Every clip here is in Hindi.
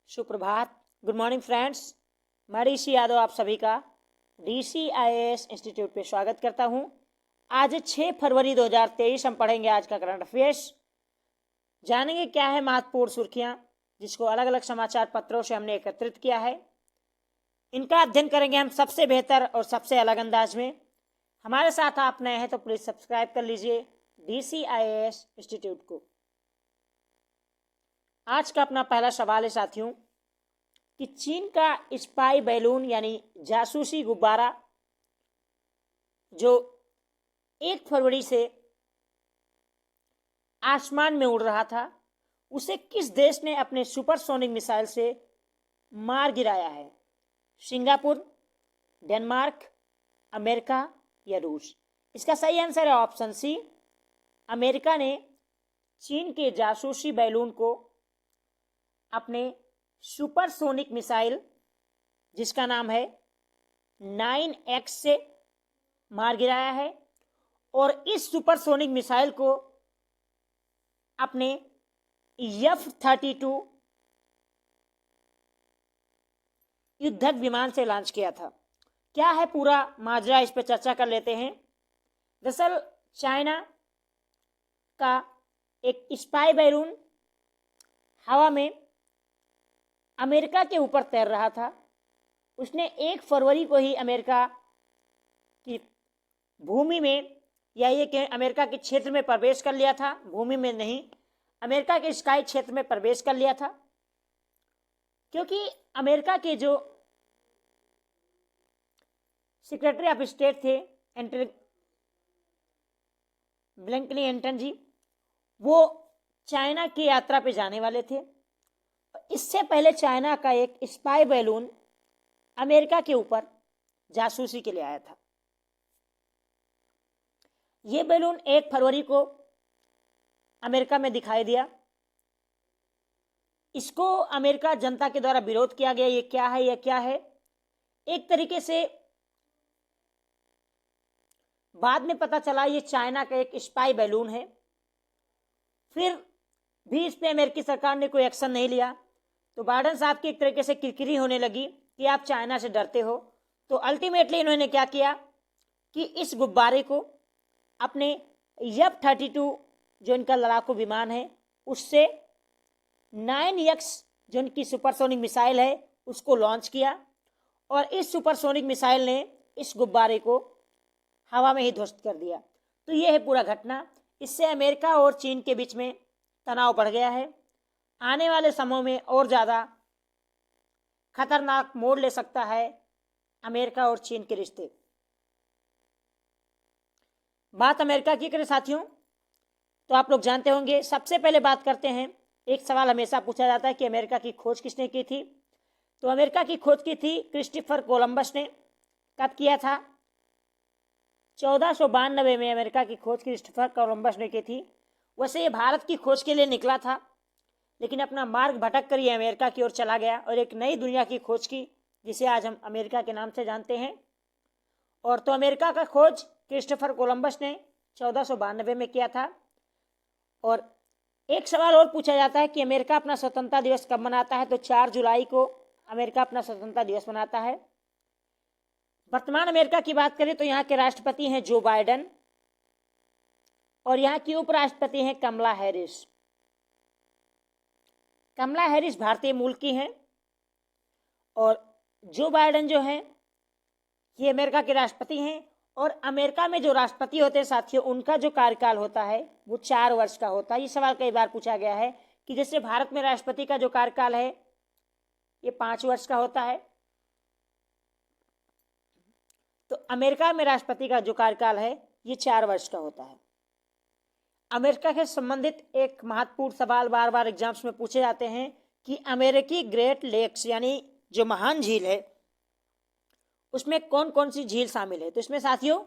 सुप्रभात। Good morning friends. मैं ऋषि यादव आप सभी का DCIAS इंस्टीट्यूट पे स्वागत करता हूं। आज 6 फरवरी 2023 हम पढ़ेंगे आज का करंट अफेयर्स। जानेंगे क्या है महत्वपूर्ण सुर्खियां जिसको अलग अलग समाचार पत्रों से हमने एकत्रित किया है। इनका अध्ययन करेंगे हम सबसे बेहतर और सबसे अलग अंदाज में। हमारे साथ आप नए हैं तो प्लीज सब्सक्राइब कर लीजिए DCIAS इंस्टीट्यूट को। आज का अपना पहला सवाल है साथियों कि चीन का स्पाई बैलून यानी जासूसी गुब्बारा जो 1 फरवरी से आसमान में उड़ रहा था उसे किस देश ने अपने सुपरसोनिक मिसाइल से मार गिराया है? सिंगापुर, डेनमार्क, अमेरिका या रूस? इसका सही आंसर है ऑप्शन सी। अमेरिका ने चीन के जासूसी बैलून को अपने सुपरसोनिक मिसाइल जिसका नाम है 9X से मार गिराया है और इस सुपरसोनिक मिसाइल को अपने F-32 युद्धक विमान से लॉन्च किया था। क्या है पूरा माजरा, इस पर चर्चा कर लेते हैं। दरअसल चाइना का एक स्पाई बैलून हवा में अमेरिका के ऊपर तैर रहा था। उसने 1 फरवरी को ही अमेरिका की भूमि में या ये कि अमेरिका के क्षेत्र में प्रवेश कर लिया था। भूमि में नहीं, अमेरिका के स्काई क्षेत्र में प्रवेश कर लिया था, क्योंकि अमेरिका के जो सेक्रेटरी ऑफ स्टेट थे ब्लिंकन एंटन जी, वो चाइना की यात्रा पे जाने वाले थे। इससे पहले चाइना का एक स्पाई बैलून अमेरिका के ऊपर जासूसी के लिए आया था। यह बैलून 1 फरवरी को अमेरिका में दिखाई दिया। इसको अमेरिका जनता के द्वारा विरोध किया गया। ये क्या है, ये क्या है? एक तरीके से बाद में पता चला ये चाइना का एक स्पाई बैलून है। फिर भी इस पे अमेरिकी सरकार ने कोई एक्शन नहीं लिया, तो बाइडेन साहब की एक तरीके से किरकिरी होने लगी कि आप चाइना से डरते हो। तो अल्टीमेटली इन्होंने क्या किया कि इस गुब्बारे को अपने F-32 जो इनका लड़ाकू विमान है उससे 9X जो इनकी सुपरसोनिक मिसाइल है उसको लॉन्च किया और इस सुपरसोनिक मिसाइल ने इस गुब्बारे को हवा में ही ध्वस्त कर दिया। तो यह है पूरा घटना। इससे अमेरिका और चीन के बीच में तनाव बढ़ गया है। आने वाले समय में और ज़्यादा खतरनाक मोड़ ले सकता है अमेरिका और चीन के रिश्ते। बात अमेरिका की करें साथियों तो आप लोग जानते होंगे। सबसे पहले बात करते हैं, एक सवाल हमेशा पूछा जाता है कि अमेरिका की खोज किसने की थी? तो अमेरिका की खोज की थी क्रिस्टोफर कोलंबस ने। कब किया था? 1492 में अमेरिका की खोज क्रिस्टोफर कोलंबस ने की थी। वैसे ये भारत की खोज के लिए निकला था, लेकिन अपना मार्ग भटक कर ये अमेरिका की ओर चला गया और एक नई दुनिया की खोज की जिसे आज हम अमेरिका के नाम से जानते हैं। और तो अमेरिका का खोज क्रिस्टोफर कोलंबस ने 1492 में किया था। और एक सवाल और पूछा जाता है कि अमेरिका अपना स्वतंत्रता दिवस कब मनाता है? तो 4 जुलाई को अमेरिका अपना स्वतंत्रता दिवस मनाता है। वर्तमान अमेरिका की बात करें तो यहाँ के राष्ट्रपति हैं जो बाइडेन और यहाँ की उपराष्ट्रपति हैं कमला हैरिस। कमला हैरिस भारतीय मूल की हैं और जो बाइडेन जो हैं ये अमेरिका के राष्ट्रपति हैं। और अमेरिका में जो राष्ट्रपति होते हैं साथियों, उनका जो कार्यकाल होता है वो 4 वर्ष का होता है। ये सवाल कई बार पूछा गया है कि जैसे भारत में राष्ट्रपति का जो कार्यकाल है ये 5 वर्ष का होता है, तो अमेरिका में राष्ट्रपति का जो कार्यकाल है ये 4 वर्ष का होता है। अमेरिका के संबंधित एक महत्वपूर्ण सवाल बार बार एग्जाम्स में पूछे जाते हैं कि अमेरिकी ग्रेट लेक्स यानी जो महान झील है उसमें कौन कौन सी झील शामिल है? तो इसमें साथियों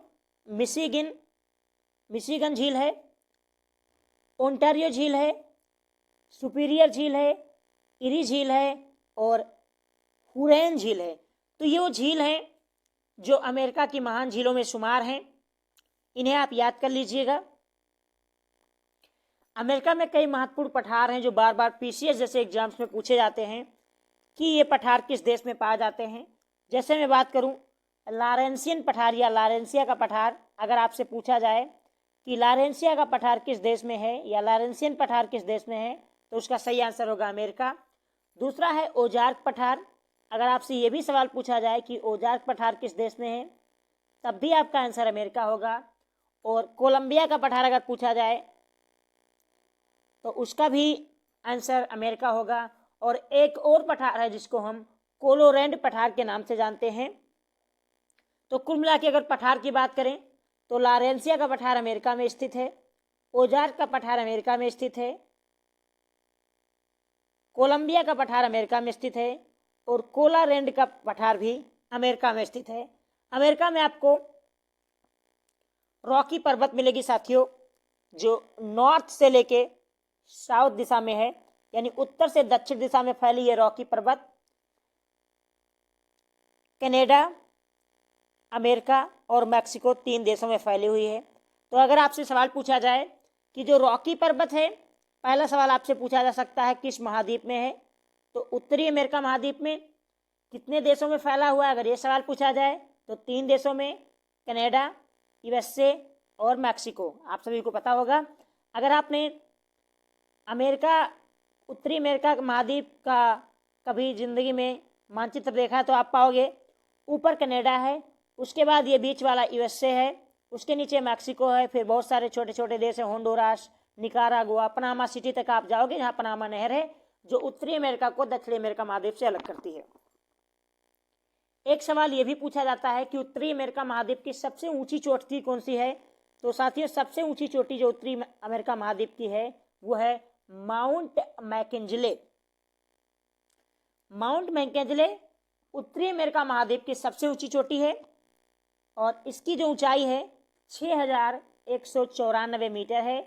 मिशिगन झील है, ओंटारियो झील है, सुपीरियर झील है, इरी झील है और हुरैन झील है। तो ये वो झील हैं जो अमेरिका की महान झीलों में शुमार हैं। इन्हें आप याद कर लीजिएगा। अमेरिका में कई महत्वपूर्ण पठार हैं जो बार बार PCS जैसे एग्जाम्स में पूछे जाते हैं। कि ये पठार किस देश में पाए जाते हैं। जैसे मैं बात करूं लारेंसियन पठार या लारेंसिया का पठार, अगर आपसे पूछा जाए कि लारेंसिया का पठार किस देश में है या लारेंसियन पठार किस देश में है, तो उसका सही आंसर होगा अमेरिका। दूसरा है ओजार्क पठार, अगर आपसे ये भी सवाल पूछा जाए कि ओजार्क पठार किस देश में है, तब भी आपका आंसर अमेरिका होगा। और कोलंबिया का पठार अगर पूछा जाए तो उसका भी आंसर अमेरिका होगा। और एक और पठार है जिसको हम कोलोरेंड पठार के नाम से जानते हैं। तो कुल मिला के अगर पठार की बात करें तो लारेंसिया का पठार अमेरिका में स्थित है, ओजार्क का पठार अमेरिका में स्थित है, कोलंबिया का पठार अमेरिका में स्थित है और कोलोरेंड का पठार भी अमेरिका में स्थित है। अमेरिका में आपको रॉकी पर्वत मिलेगी साथियों, जो नॉर्थ से लेके साउथ दिशा में है, यानी उत्तर से दक्षिण दिशा में फैली ये रॉकी पर्वत कनाडा, अमेरिका और मैक्सिको 3 देशों में फैली हुई है। तो अगर आपसे सवाल पूछा जाए कि जो रॉकी पर्वत है, पहला सवाल आपसे पूछा जा सकता है किस महाद्वीप में है, तो उत्तरी अमेरिका महाद्वीप में। कितने देशों में फैला हुआ है, अगर ये सवाल पूछा जाए तो 3 देशों में, कनाडा, यूएसए और मैक्सिको। आप सभी को पता होगा। अगर आपने अमेरिका, उत्तरी अमेरिका महाद्वीप का कभी जिंदगी में मानचित्र देखा है तो आप पाओगे ऊपर कनाडा है, उसके बाद ये बीच वाला यूएसए है, उसके नीचे मैक्सिको है, फिर बहुत सारे छोटे छोटे देश हैं, होंडुरास, निकारागुआ, पनामा सिटी तक आप जाओगे जहाँ पनामा नहर है जो उत्तरी अमेरिका को दक्षिणी अमेरिका महाद्वीप से अलग करती है। एक सवाल ये भी पूछा जाता है कि उत्तरी अमेरिका महाद्वीप की सबसे ऊंची चोटी कौन सी है, तो साथियों सबसे ऊंची चोटी जो उत्तरी अमेरिका महाद्वीप की है वो है माउंट मैकेंजले। माउंट मैकेंजले उत्तरी अमेरिका महाद्वीप की सबसे ऊंची चोटी है और इसकी जो ऊंचाई है 6194 मीटर है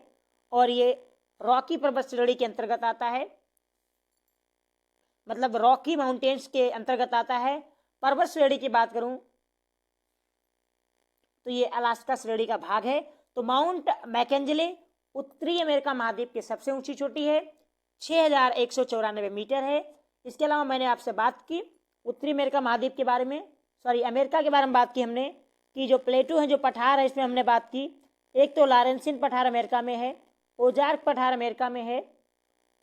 और ये रॉकी पर्वत श्रेणी के अंतर्गत आता है, मतलब रॉकी माउंटेन्स के अंतर्गत आता है। पर्वत श्रेणी की बात करूं तो ये अलास्का श्रेणी का भाग है। तो माउंट मैकेंजले उत्तरी अमेरिका महाद्वीप की सबसे ऊंची चोटी है, 6194 मीटर है। इसके अलावा मैंने आपसे बात की उत्तरी अमेरिका महाद्वीप के बारे में, अमेरिका के बारे में बात की हमने कि जो प्लेटू है, जो पठार है, इसमें हमने बात की। एक तो लारेंसियन पठार अमेरिका में है, ओजार्क पठार अमेरिका में है,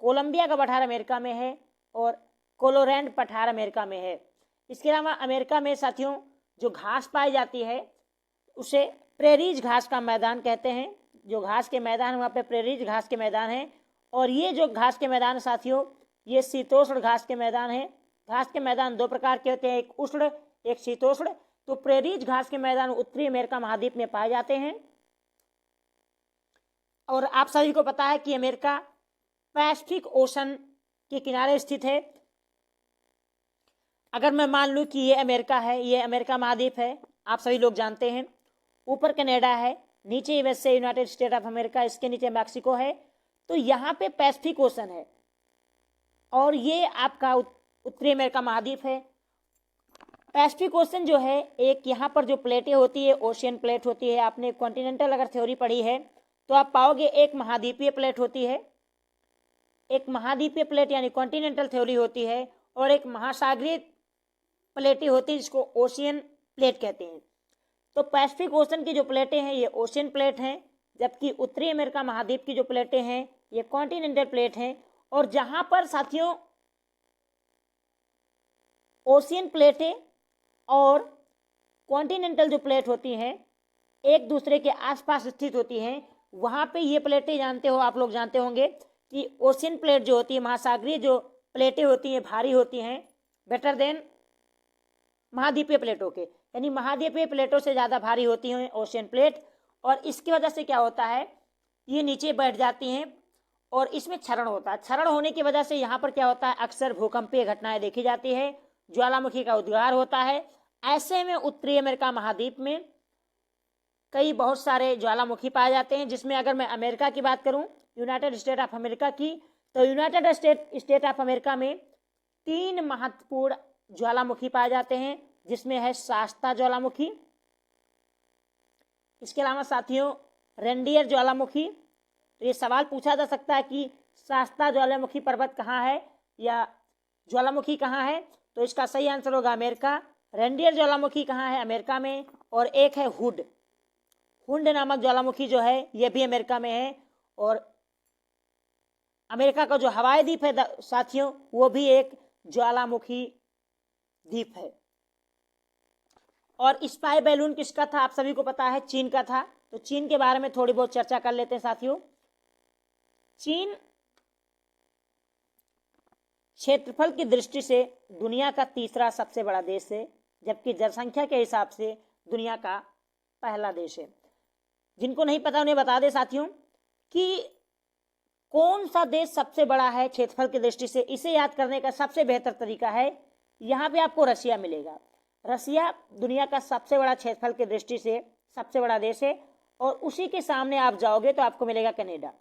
कोलंबिया का पठार अमेरिका में है और कोलोरेंड पठार अमेरिका में है। इसके अलावा अमेरिका में साथियों जो घास पाई जाती है उसे प्रेरीज घास का मैदान कहते हैं। जो घास के मैदान वहाँ पे प्रेरीज घास के मैदान हैं और ये जो घास के मैदान साथियों ये शीतोष्ण घास के मैदान हैं। घास के मैदान 2 प्रकार के होते हैं, एक उष्ण एक शीतोष्ण। तो प्रेरीज घास के मैदान उत्तरी अमेरिका महाद्वीप में पाए जाते हैं। और आप सभी को पता है कि अमेरिका पैसिफिक ओशन के किनारे स्थित है। अगर मैं मान लूं कि ये अमेरिका है, ये अमेरिका महाद्वीप है, आप सभी लोग जानते हैं, ऊपर कनाडा है, नीचे USA United state of America, इसके नीचे मैक्सिको है, तो यहाँ पे पैसिफिक ओशन है और ये आपका उत्तरी अमेरिका महाद्वीप है। पैसिफिक ओशन जो है, एक यहाँ पर जो प्लेटें होती है ओशियन प्लेट होती है। आपने कॉन्टिनेंटल अगर थ्योरी पढ़ी है तो आप पाओगे एक महाद्वीपीय प्लेट होती है, एक महाद्वीपीय प्लेट यानी कॉन्टिनेंटल थ्योरी होती है और एक महासागरीय प्लेटें होती है जिसको ओशियन प्लेट कहते हैं। तो पैसिफिक ओशन की जो प्लेटें हैं ये ओशियन प्लेट हैं, जबकि उत्तरी अमेरिका महाद्वीप की जो प्लेटें हैं ये कॉन्टिनेंटल प्लेट हैं। और जहां पर साथियों ओशियन प्लेटें और कॉन्टिनेंटल जो प्लेट होती हैं एक दूसरे के आसपास स्थित होती हैं, वहां पे ये प्लेटें जानते हो, आप लोग जानते होंगे कि ओशियन प्लेट जो होती है, महासागरीय जो प्लेटें होती हैं भारी होती हैं, बेटर देन महाद्वीपीय प्लेटों के, यानी महाद्वीपीय प्लेटों से ज़्यादा भारी होती हैं ओशियन प्लेट। और इसकी वजह से क्या होता है, ये नीचे बैठ जाती हैं और इसमें क्षरण होता है। क्षरण होने की वजह से यहाँ पर क्या होता है, अक्सर भूकंपीय घटनाएं देखी जाती है, ज्वालामुखी का उद्गार होता है। ऐसे में उत्तरी अमेरिका महाद्वीप में कई बहुत सारे ज्वालामुखी पाए जाते हैं, जिसमें अगर मैं अमेरिका की बात करूं, यूनाइटेड स्टेट ऑफ अमेरिका की, तो यूनाइटेड स्टेट ऑफ अमेरिका में 3 महत्वपूर्ण ज्वालामुखी पाए जाते हैं, जिसमें है शास्ता ज्वालामुखी, इसके अलावा साथियों रेंडियर ज्वालामुखी। तो ये सवाल पूछा जा सकता है कि शास्ता ज्वालामुखी पर्वत कहाँ है या ज्वालामुखी कहाँ है? तो इसका सही आंसर होगा अमेरिका। रेंडियर ज्वालामुखी कहाँ है? अमेरिका में। और एक है हुड, हुंड नामक ज्वालामुखी जो है यह भी अमेरिका में है। और अमेरिका का जो हवाई द्वीप है साथियों, वो भी एक ज्वालामुखी द्वीप है। और स्पाई बैलून किसका था? आप सभी को पता है, चीन का था। तो चीन के बारे में थोड़ी बहुत चर्चा कर लेते हैं साथियों। चीन क्षेत्रफल की दृष्टि से दुनिया का तीसरा सबसे बड़ा देश है, जबकि जनसंख्या के हिसाब से दुनिया का पहला देश है। जिनको नहीं पता उन्हें बता दें साथियों कि कौन सा देश सबसे बड़ा है क्षेत्रफल की दृष्टि से। इसे याद करने का सबसे बेहतर तरीका है, यहाँ पे आपको रशिया मिलेगा। रशिया दुनिया का सबसे बड़ा क्षेत्रफल की दृष्टि से सबसे बड़ा देश है। और उसी के सामने आप जाओगे तो आपको मिलेगा कनाडा।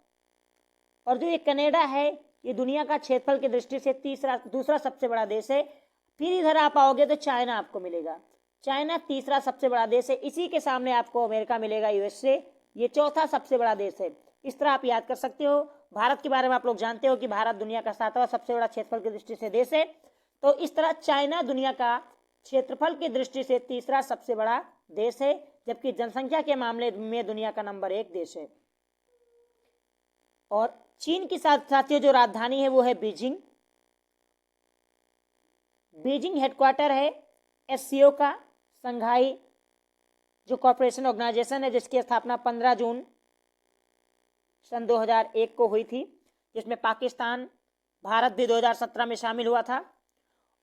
और जो ये कनाडा है ये दुनिया का क्षेत्रफल की दृष्टि से दूसरा सबसे बड़ा देश है। फिर इधर आप आओगे तो चाइना आपको मिलेगा। चाइना तीसरा सबसे बड़ा देश है। इसी के सामने आपको अमेरिका मिलेगा, यूएसए, ये चौथा सबसे बड़ा देश है। इस तरह आप याद कर सकते हो। भारत के बारे में आप लोग जानते हो कि भारत दुनिया का 7वां सबसे बड़ा क्षेत्रफल की दृष्टि से देश है। तो इस तरह चाइना दुनिया का क्षेत्रफल की दृष्टि से तीसरा सबसे बड़ा देश है, जबकि जनसंख्या के मामले में दुनिया का नंबर 1 देश है। और चीन की साथियों जो राजधानी है वो है बीजिंग। बीजिंग हेडक्वार्टर है एससीओ का, संघाई जो कॉर्पोरेशन ऑर्गेनाइजेशन है, जिसकी स्थापना 15 जून सन 2001 को हुई थी, जिसमें पाकिस्तान, भारत भी 2017 में शामिल हुआ था।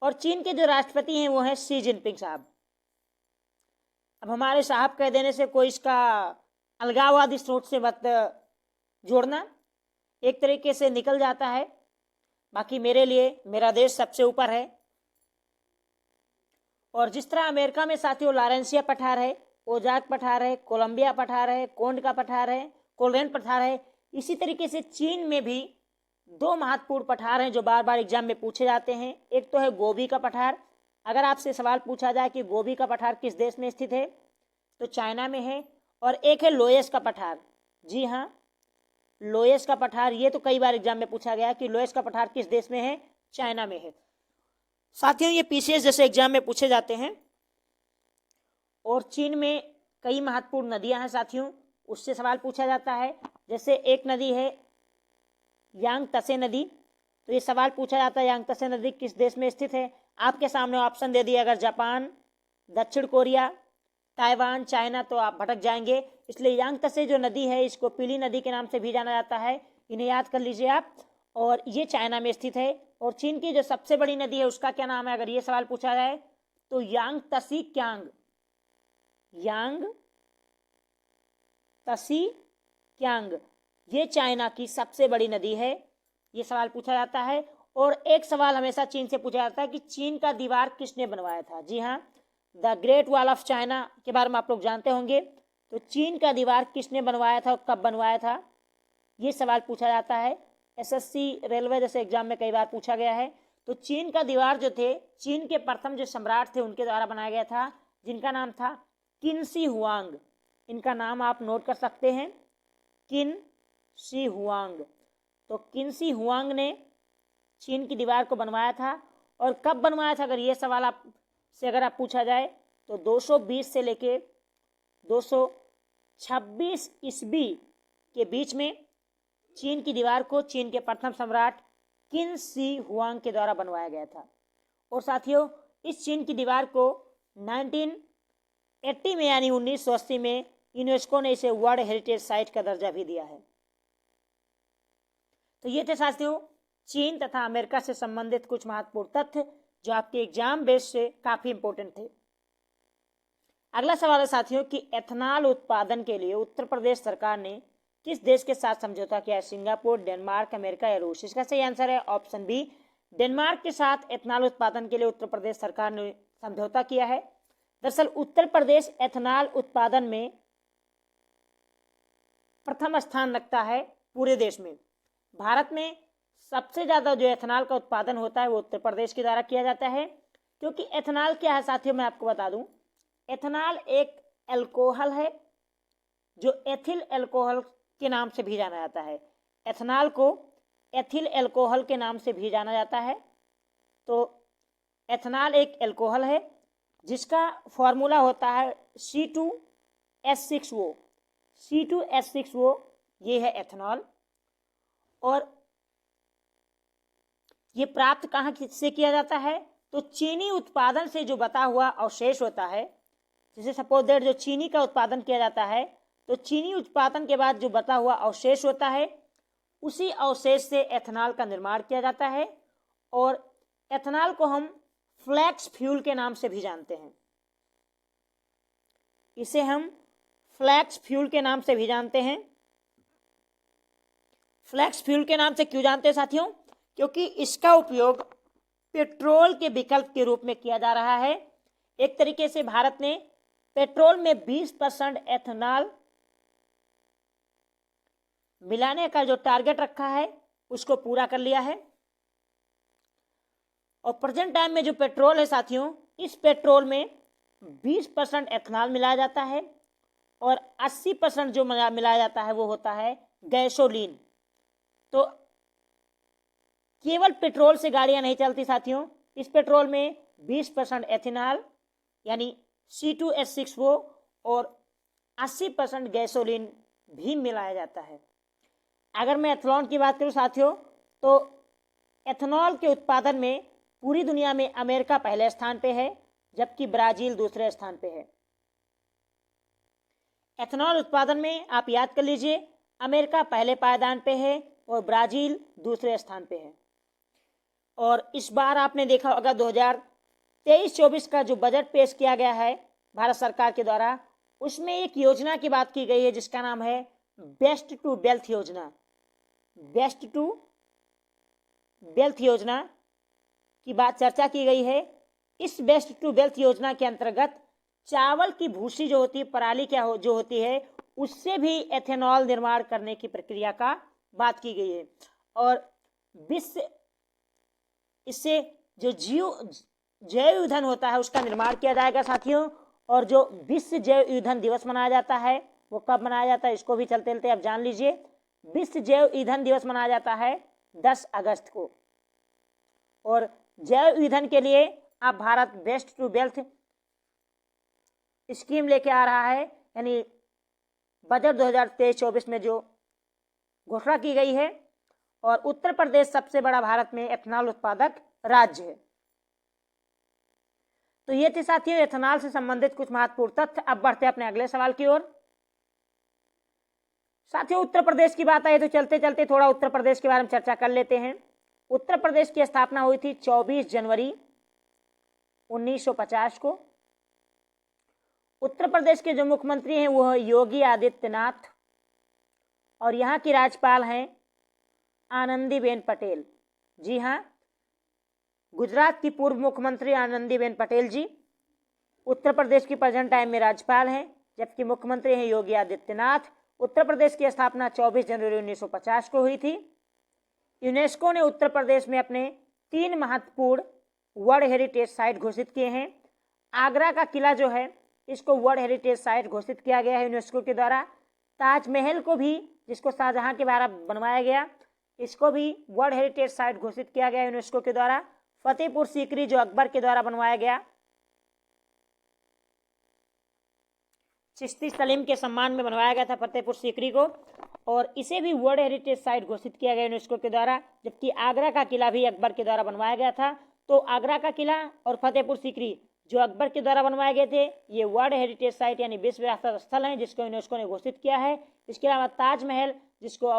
और चीन के जो राष्ट्रपति हैं वो हैं शी जिनपिंग साहब। अब हमारे साहब कह देने से कोई इसका अलगाववादी सोच से मत जोड़ना, एक तरीके से निकल जाता है। बाकी मेरे लिए मेरा देश सबसे ऊपर है। और जिस तरह अमेरिका में साथियों लॉरेंसिया पठार है, ओजाक पठार है, कोलंबिया पठार है, कोंड का पठार है, कोलरेन पठार है, इसी तरीके से चीन में भी 2 महत्वपूर्ण पठार हैं जो बार बार एग्जाम में पूछे जाते हैं। एक तो है गोबी का पठार। अगर आपसे सवाल पूछा जाए कि गोबी का पठार किस देश में स्थित है, तो चाइना में है। और एक है लोयस का पठार। जी हाँ, लोयस का पठार, ये तो कई बार एग्जाम में पूछा गया कि लोयस का पठार किस देश में है, चाइना में है। साथियों ये पीसीएस जैसे एग्जाम में पूछे जाते हैं। और चीन में कई महत्वपूर्ण नदियां हैं साथियों, उससे सवाल पूछा जाता है। जैसे एक नदी है यांगत्से नदी, तो ये सवाल पूछा जाता है यांगत्से नदी किस देश में स्थित है। आपके सामने ऑप्शन दे दिया, अगर जापान, दक्षिण कोरिया, ताइवान, चाइना, तो आप भटक जाएंगे। इसलिए यांगत्से जो नदी है इसको पीली नदी के नाम से भी जाना जाता है, इन्हें याद कर लीजिए आप। और ये चाइना में स्थित है। और चीन की जो सबसे बड़ी नदी है उसका क्या नाम है, अगर ये सवाल पूछा जाए तो यांगत्सी क्यांग, यांगत्सी क्यांग, ये चाइना की सबसे बड़ी नदी है, ये सवाल पूछा जाता है। और एक सवाल हमेशा चीन से पूछा जाता है कि चीन का दीवार किसने बनवाया था। जी हाँ, the great wall of China के बारे में आप लोग जानते होंगे। तो चीन का दीवार किसने बनवाया था और कब बनवाया था, ये सवाल पूछा जाता है। एसएससी, रेलवे जैसे एग्जाम में कई बार पूछा गया है। तो चीन का दीवार जो थे, चीन के प्रथम जो सम्राट थे उनके द्वारा बनाया गया था, जिनका नाम था किन शी हुआंग। इनका नाम आप नोट कर सकते हैं, किन शी हुआंग। तो किन शी हुआंग ने चीन की दीवार को बनवाया था। और कब बनवाया था, अगर ये सवाल आप से अगर आप पूछा जाए तो 220 से लेके 226 ईस्वी के बीच में चीन की दीवार को चीन के प्रथम सम्राट किन शी हुआंग के द्वारा बनवाया गया था। और साथियों इस चीन की दीवार को 1980 में यानी 1980 में यूनेस्को ने इसे वर्ल्ड हेरिटेज साइट का दर्जा भी दिया है। तो ये थे साथियों चीन तथा अमेरिका से संबंधित कुछ महत्वपूर्ण तथ्य जो आपके एग्जाम बेस से काफी इंपॉर्टेंट थे। अगला सवाल है साथियों कि एथनॉल उत्पादन के लिए उत्तर प्रदेश सरकार ने किस देश के साथ समझौता किया है। सिंगापुर, डेनमार्क, अमेरिका या रूस। इसका सही आंसर है ऑप्शन बी, डेनमार्क के साथ एथनॉल उत्पादन के लिए उत्तर प्रदेश सरकार ने समझौता किया है। दरअसल उत्तर प्रदेश एथनॉल उत्पादन में प्रथम स्थान रखता है पूरे देश में। भारत में सबसे ज्यादा जो एथनॉल का उत्पादन होता है वो उत्तर प्रदेश के द्वारा किया जाता है। क्योंकि एथनॉल क्या है साथियों, मैं आपको बता दूं, एथनॉल एक एल्कोहल है जो एथिल एल्कोहल के नाम से भी जाना जाता है। एथनॉल को एथिल एल्कोहल के नाम से भी जाना जाता है। तो एथेनॉल एक अल्कोहल है जिसका फॉर्मूला होता है C2H6O। C2H6O ये है एथेनॉल। और ये प्राप्त कहाँ से किया जाता है? तो चीनी उत्पादन से जो बचा हुआ अवशेष होता है, जैसे सपोज दैट जो चीनी का उत्पादन किया जाता है, तो चीनी उत्पादन के बाद जो बचा हुआ अवशेष होता है, उसी अवशेष से एथेनॉल का निर्माण किया जाता है। और एथेनॉल को हम फ्लैक्स फ्यूल के नाम से भी जानते हैं। इसे हम फ्लैक्स फ्यूल के नाम से भी जानते हैं। फ्लैक्स फ्यूल के नाम से क्यों जानते हैं साथियों? क्योंकि इसका उपयोग पेट्रोल के विकल्प के रूप में किया जा रहा है। एक तरीके से भारत ने पेट्रोल में 20% एथेनॉल मिलाने का जो टारगेट रखा है उसको पूरा कर लिया है। और प्रेजेंट टाइम में जो पेट्रोल है साथियों, इस पेट्रोल में 20% एथेनॉल मिलाया जाता है और 80% जो मिलाया जाता है वो होता है गैसोलीन। तो केवल पेट्रोल से गाड़ियां नहीं चलती साथियों, इस पेट्रोल में 20% एथेनॉल यानी C2H6O और 80% गैसोलीन भी मिलाया जाता है। अगर मैं एथेनॉल की बात करूं साथियों, तो एथेनॉल के उत्पादन में पूरी दुनिया में अमेरिका पहले स्थान पे है, जबकि ब्राजील दूसरे स्थान पे है। एथेनॉल उत्पादन में आप याद कर लीजिए, अमेरिका पहले पायदान पे है और ब्राजील दूसरे स्थान पे है। और इस बार आपने देखा होगा 2023-24 का जो बजट पेश किया गया है भारत सरकार के द्वारा, उसमें एक योजना की बात की गई है जिसका नाम है बेस्ट टू वेल्थ योजना। बेस्ट टू वेल्थ योजना की बात चर्चा की गई है। इस बेस्ट टू वेल्थ योजना के अंतर्गत चावल की भूसी जो होती है, पराली जो होती है, उससे भी एथेनॉल निर्माण करने की प्रक्रिया का बात की गई है। और विश्व इससे जो जैव ईंधन होता है उसका निर्माण किया जाएगा साथियों। और जो विश्व जैव ईंधन दिवस मनाया जाता है वो कब मनाया जाता है, इसको भी चलते चलते आप जान लीजिए। विश्व जैव ईंधन दिवस मनाया जाता है 10 अगस्त को। और जैव ईंधन के लिए अब Bharat waste to wealth scheme लेके आ रहा है, यानी बजट 2023-24 में जो घोषणा की गई है। और उत्तर प्रदेश सबसे बड़ा भारत में एथेनॉल उत्पादक राज्य है। तो ये थे साथियों एथेनॉल से संबंधित कुछ महत्वपूर्ण तथ्य। अब बढ़ते हैं अपने अगले सवाल की ओर। साथियों उत्तर प्रदेश की बात आई तो चलते चलते थोड़ा उत्तर प्रदेश के बारे में चर्चा कर लेते हैं। उत्तर प्रदेश की स्थापना हुई थी 24 जनवरी 1950 को। उत्तर प्रदेश के जो मुख्यमंत्री हैं वो है योगी आदित्यनाथ और यहाँ की राज्यपाल हैं आनंदीबेन पटेल। जी हाँ, गुजरात की पूर्व मुख्यमंत्री आनंदीबेन पटेल जी उत्तर प्रदेश की प्रेजेंट टाइम में राज्यपाल हैं, जबकि मुख्यमंत्री हैं योगी आदित्यनाथ। उत्तर प्रदेश की स्थापना 24 जनवरी 1950 को हुई थी। यूनेस्को ने उत्तर प्रदेश में अपने 3 महत्वपूर्ण वर्ल्ड हेरिटेज साइट घोषित किए हैं। आगरा का किला जो है इसको वर्ल्ड हेरिटेज साइट घोषित किया गया है यूनेस्को के द्वारा। ताजमहल को भी, जिसको शाहजहां के द्वारा बनवाया गया, इसको भी वर्ल्ड हेरिटेज साइट घोषित किया गया यूनेस्को के द्वारा। फतेहपुर सीकरी जो अकबर के द्वारा बनवाया गया, चिश्ती सलीम के सम्मान में बनवाया गया था फतेहपुर सीकरी को, और इसे भी वर्ल्ड हेरिटेज साइट घोषित किया गया यूनेस्को के द्वारा। जबकि आगरा का किला भी अकबर के द्वारा बनवाया गया था। तो आगरा का किला और फतेहपुर सीकरी जो अकबर के द्वारा बनवाए गए थे, ये वर्ल्ड हेरिटेज साइट यानी विश्व विरासत स्थल हैं जिसको यूनेस्को ने घोषित किया है। इसके अलावा ताजमहल जिसको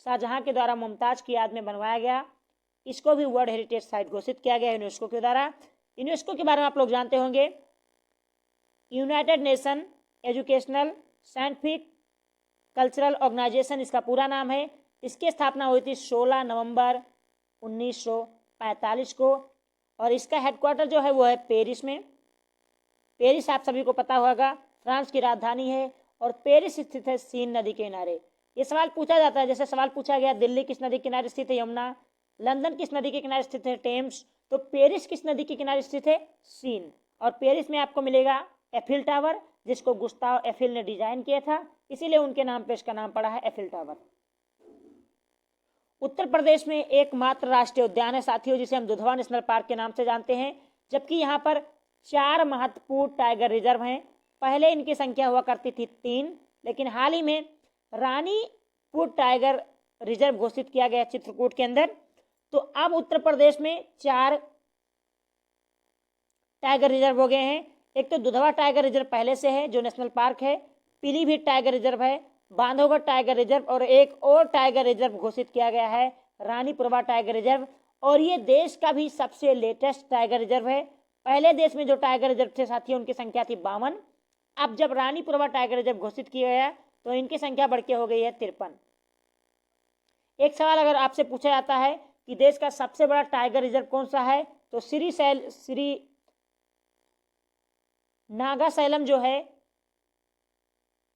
शाहजहां के द्वारा मुमताज की याद में बनवाया गया, इसको भी वर्ल्ड हेरिटेज साइट घोषित किया गया यूनेस्को के द्वारा। यूनेस्को के बारे में आप लोग जानते होंगे, United Nation Educational Scientific Cultural Organization इसका पूरा नाम है। इसकी स्थापना हुई थी 16 नवंबर 1945 को और इसका हेडक्वार्टर जो है वो है पेरिस में। पेरिस आप सभी को पता होगा फ्रांस की राजधानी है और पेरिस स्थित है सीन नदी के किनारे। ये सवाल पूछा जाता है, जैसे सवाल पूछा गया दिल्ली किस नदी के किनारे स्थित है, यमुना। लंदन किस नदी के किनारे स्थित है, टेम्स। तो पेरिस किस नदी के किनारे स्थित है, सीन। और पेरिस में आपको मिलेगा एफिल टावर जिसको गुस्ताव एफिल ने डिजाइन किया था, इसीलिए उनके नाम पे इसका नाम पड़ा है एफिल टावर। उत्तर प्रदेश में एकमात्र राष्ट्रीय उद्यान है साथियों, जिसे हम दुधवा नेशनल पार्क के नाम से जानते हैं, जबकि यहाँ पर 4 महत्वपूर्ण टाइगर रिजर्व हैं। पहले इनकी संख्या हुआ करती थी 3, लेकिन हाल ही में रानीपुर टाइगर रिजर्व घोषित किया गया चित्रकूट के अंदर। तो अब उत्तर प्रदेश में 4 टाइगर रिजर्व हो गए हैं। एक तो दुधवा टाइगर रिजर्व पहले से है जो नेशनल पार्क है, पीलीभीत टाइगर रिजर्व है, बांधवगढ़ टाइगर रिजर्व, और एक और टाइगर रिजर्व घोषित किया गया है रानीपुरवा टाइगर रिजर्व। और ये देश का भी सबसे लेटेस्ट टाइगर रिजर्व है। पहले देश में जो टाइगर रिजर्व थे साथियों उनकी संख्या थी 52। अब जब रानीपुरवा टाइगर रिजर्व घोषित किया गया तो इनकी संख्या बढ़ के हो गई है 53। एक सवाल अगर आपसे पूछा जाता है कि देश का सबसे बड़ा टाइगर रिजर्व कौन सा है, तो श्री नागासैलम जो है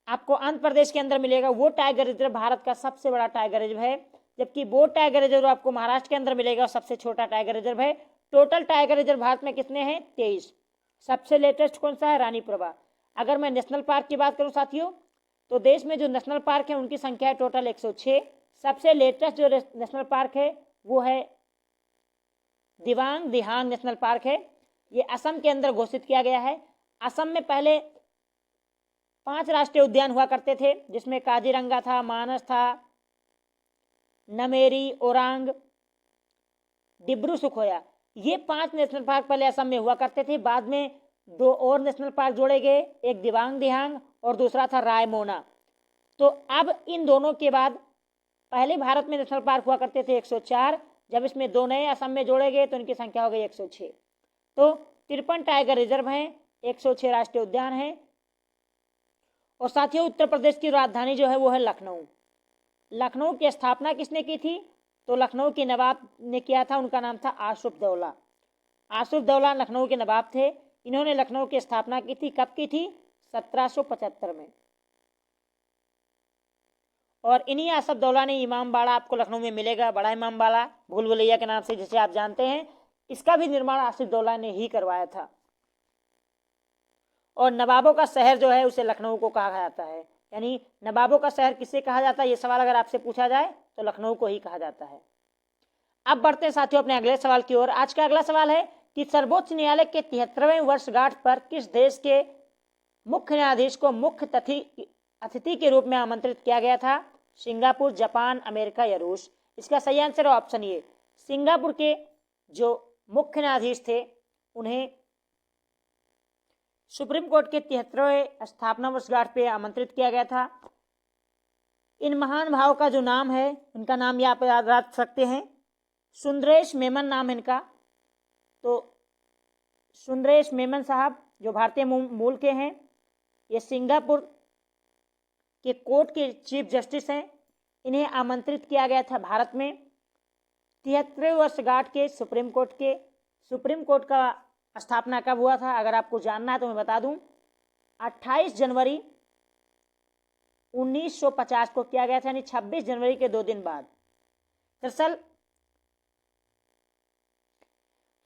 आपको आंध्र प्रदेश के अंदर मिलेगा, वो टाइगर रिजर्व भारत का सबसे बड़ा टाइगर रिजर्व है। जबकि वो टाइगर रिजर्व आपको महाराष्ट्र के अंदर मिलेगा, सबसे छोटा टाइगर रिजर्व है। टोटल टाइगर रिजर्व भारत में कितने हैं? 23। सबसे लेटेस्ट कौन सा है? रानीपुरवा। अगर मैं नेशनल पार्क की बात करूं साथियों, तो देश में जो नेशनल पार्क है उनकी संख्या है टोटल 106। सबसे लेटेस्ट जो नेशनल पार्क है वो है दिबांग दिहांग नेशनल पार्क है। ये असम के अंदर घोषित किया गया है। असम में पहले 5 राष्ट्रीय उद्यान हुआ करते थे, जिसमें काजीरंगा था, मानस था, नमेरी, ओरांग, डिब्रू सुखोया। ये 5 नेशनल पार्क पहले असम में हुआ करते थे। बाद में 2 और नेशनल पार्क जोड़े गए, एक दिबांग दिहांग और दूसरा था रायमोना। तो अब इन दोनों के बाद पहले भारत में नेशनल पार्क हुआ करते थे 104, जब इसमें 2 नए असम में जोड़े गए तो इनकी संख्या हो गई 106। तो 53 टाइगर रिजर्व हैं, 106 राष्ट्रीय उद्यान हैं। और साथियों उत्तर प्रदेश की राजधानी जो है वो है लखनऊ। लखनऊ की स्थापना किसने की थी? तो लखनऊ के नवाब ने किया था, उनका नाम था आसुफदौला। आसुफदौला लखनऊ के नवाब थे। इन्होंने लखनऊ की स्थापना की थी। कब की थी? 1775 में। और इन्हीं आसुफदौला ने इमामबाड़ा आपको लखनऊ में मिलेगा, बड़ा इमामबाड़ा भूल भुलैया के नाम से जिसे आप जानते हैं, इसका भी निर्माण आसुफदौला ने ही करवाया था। और नवाबों का शहर जो है उसे लखनऊ को कहा जाता है। यानी नवाबों का शहर किसे कहा जाता है, ये सवाल अगर आपसे पूछा जाए तो लखनऊ को ही कहा जाता है। अब बढ़ते हैं साथियों अपने अगले सवाल की ओर। आज का अगला सवाल है कि सर्वोच्च न्यायालय के 73वें वर्षगांठ पर किस देश के मुख्य न्यायाधीश को मुख्य अतिथि के रूप में आमंत्रित किया गया था? सिंगापुर, जापान, अमेरिका या रूस? इसका सही आंसर है ऑप्शन ए, सिंगापुर के जो मुख्य न्यायाधीश थे उन्हें सुप्रीम कोर्ट के 73वें स्थापना वर्षगांठ पे आमंत्रित किया गया था। इन महान भाव का जो नाम है, इनका नाम ये आप याद रख सकते हैं, सुंदरेश मेमन नाम है इनका। तो सुंदरेश मेमन साहब जो भारतीय मूल के हैं, ये सिंगापुर के कोर्ट के चीफ जस्टिस हैं। इन्हें आमंत्रित किया गया था भारत में 73वें वर्षगांठ के सुप्रीम कोर्ट का स्थापना कब हुआ था? अगर आपको जानना है तो मैं बता दूं, 28 जनवरी 1950 को किया गया था, यानी 26 जनवरी के 2 दिन बाद। दरअसल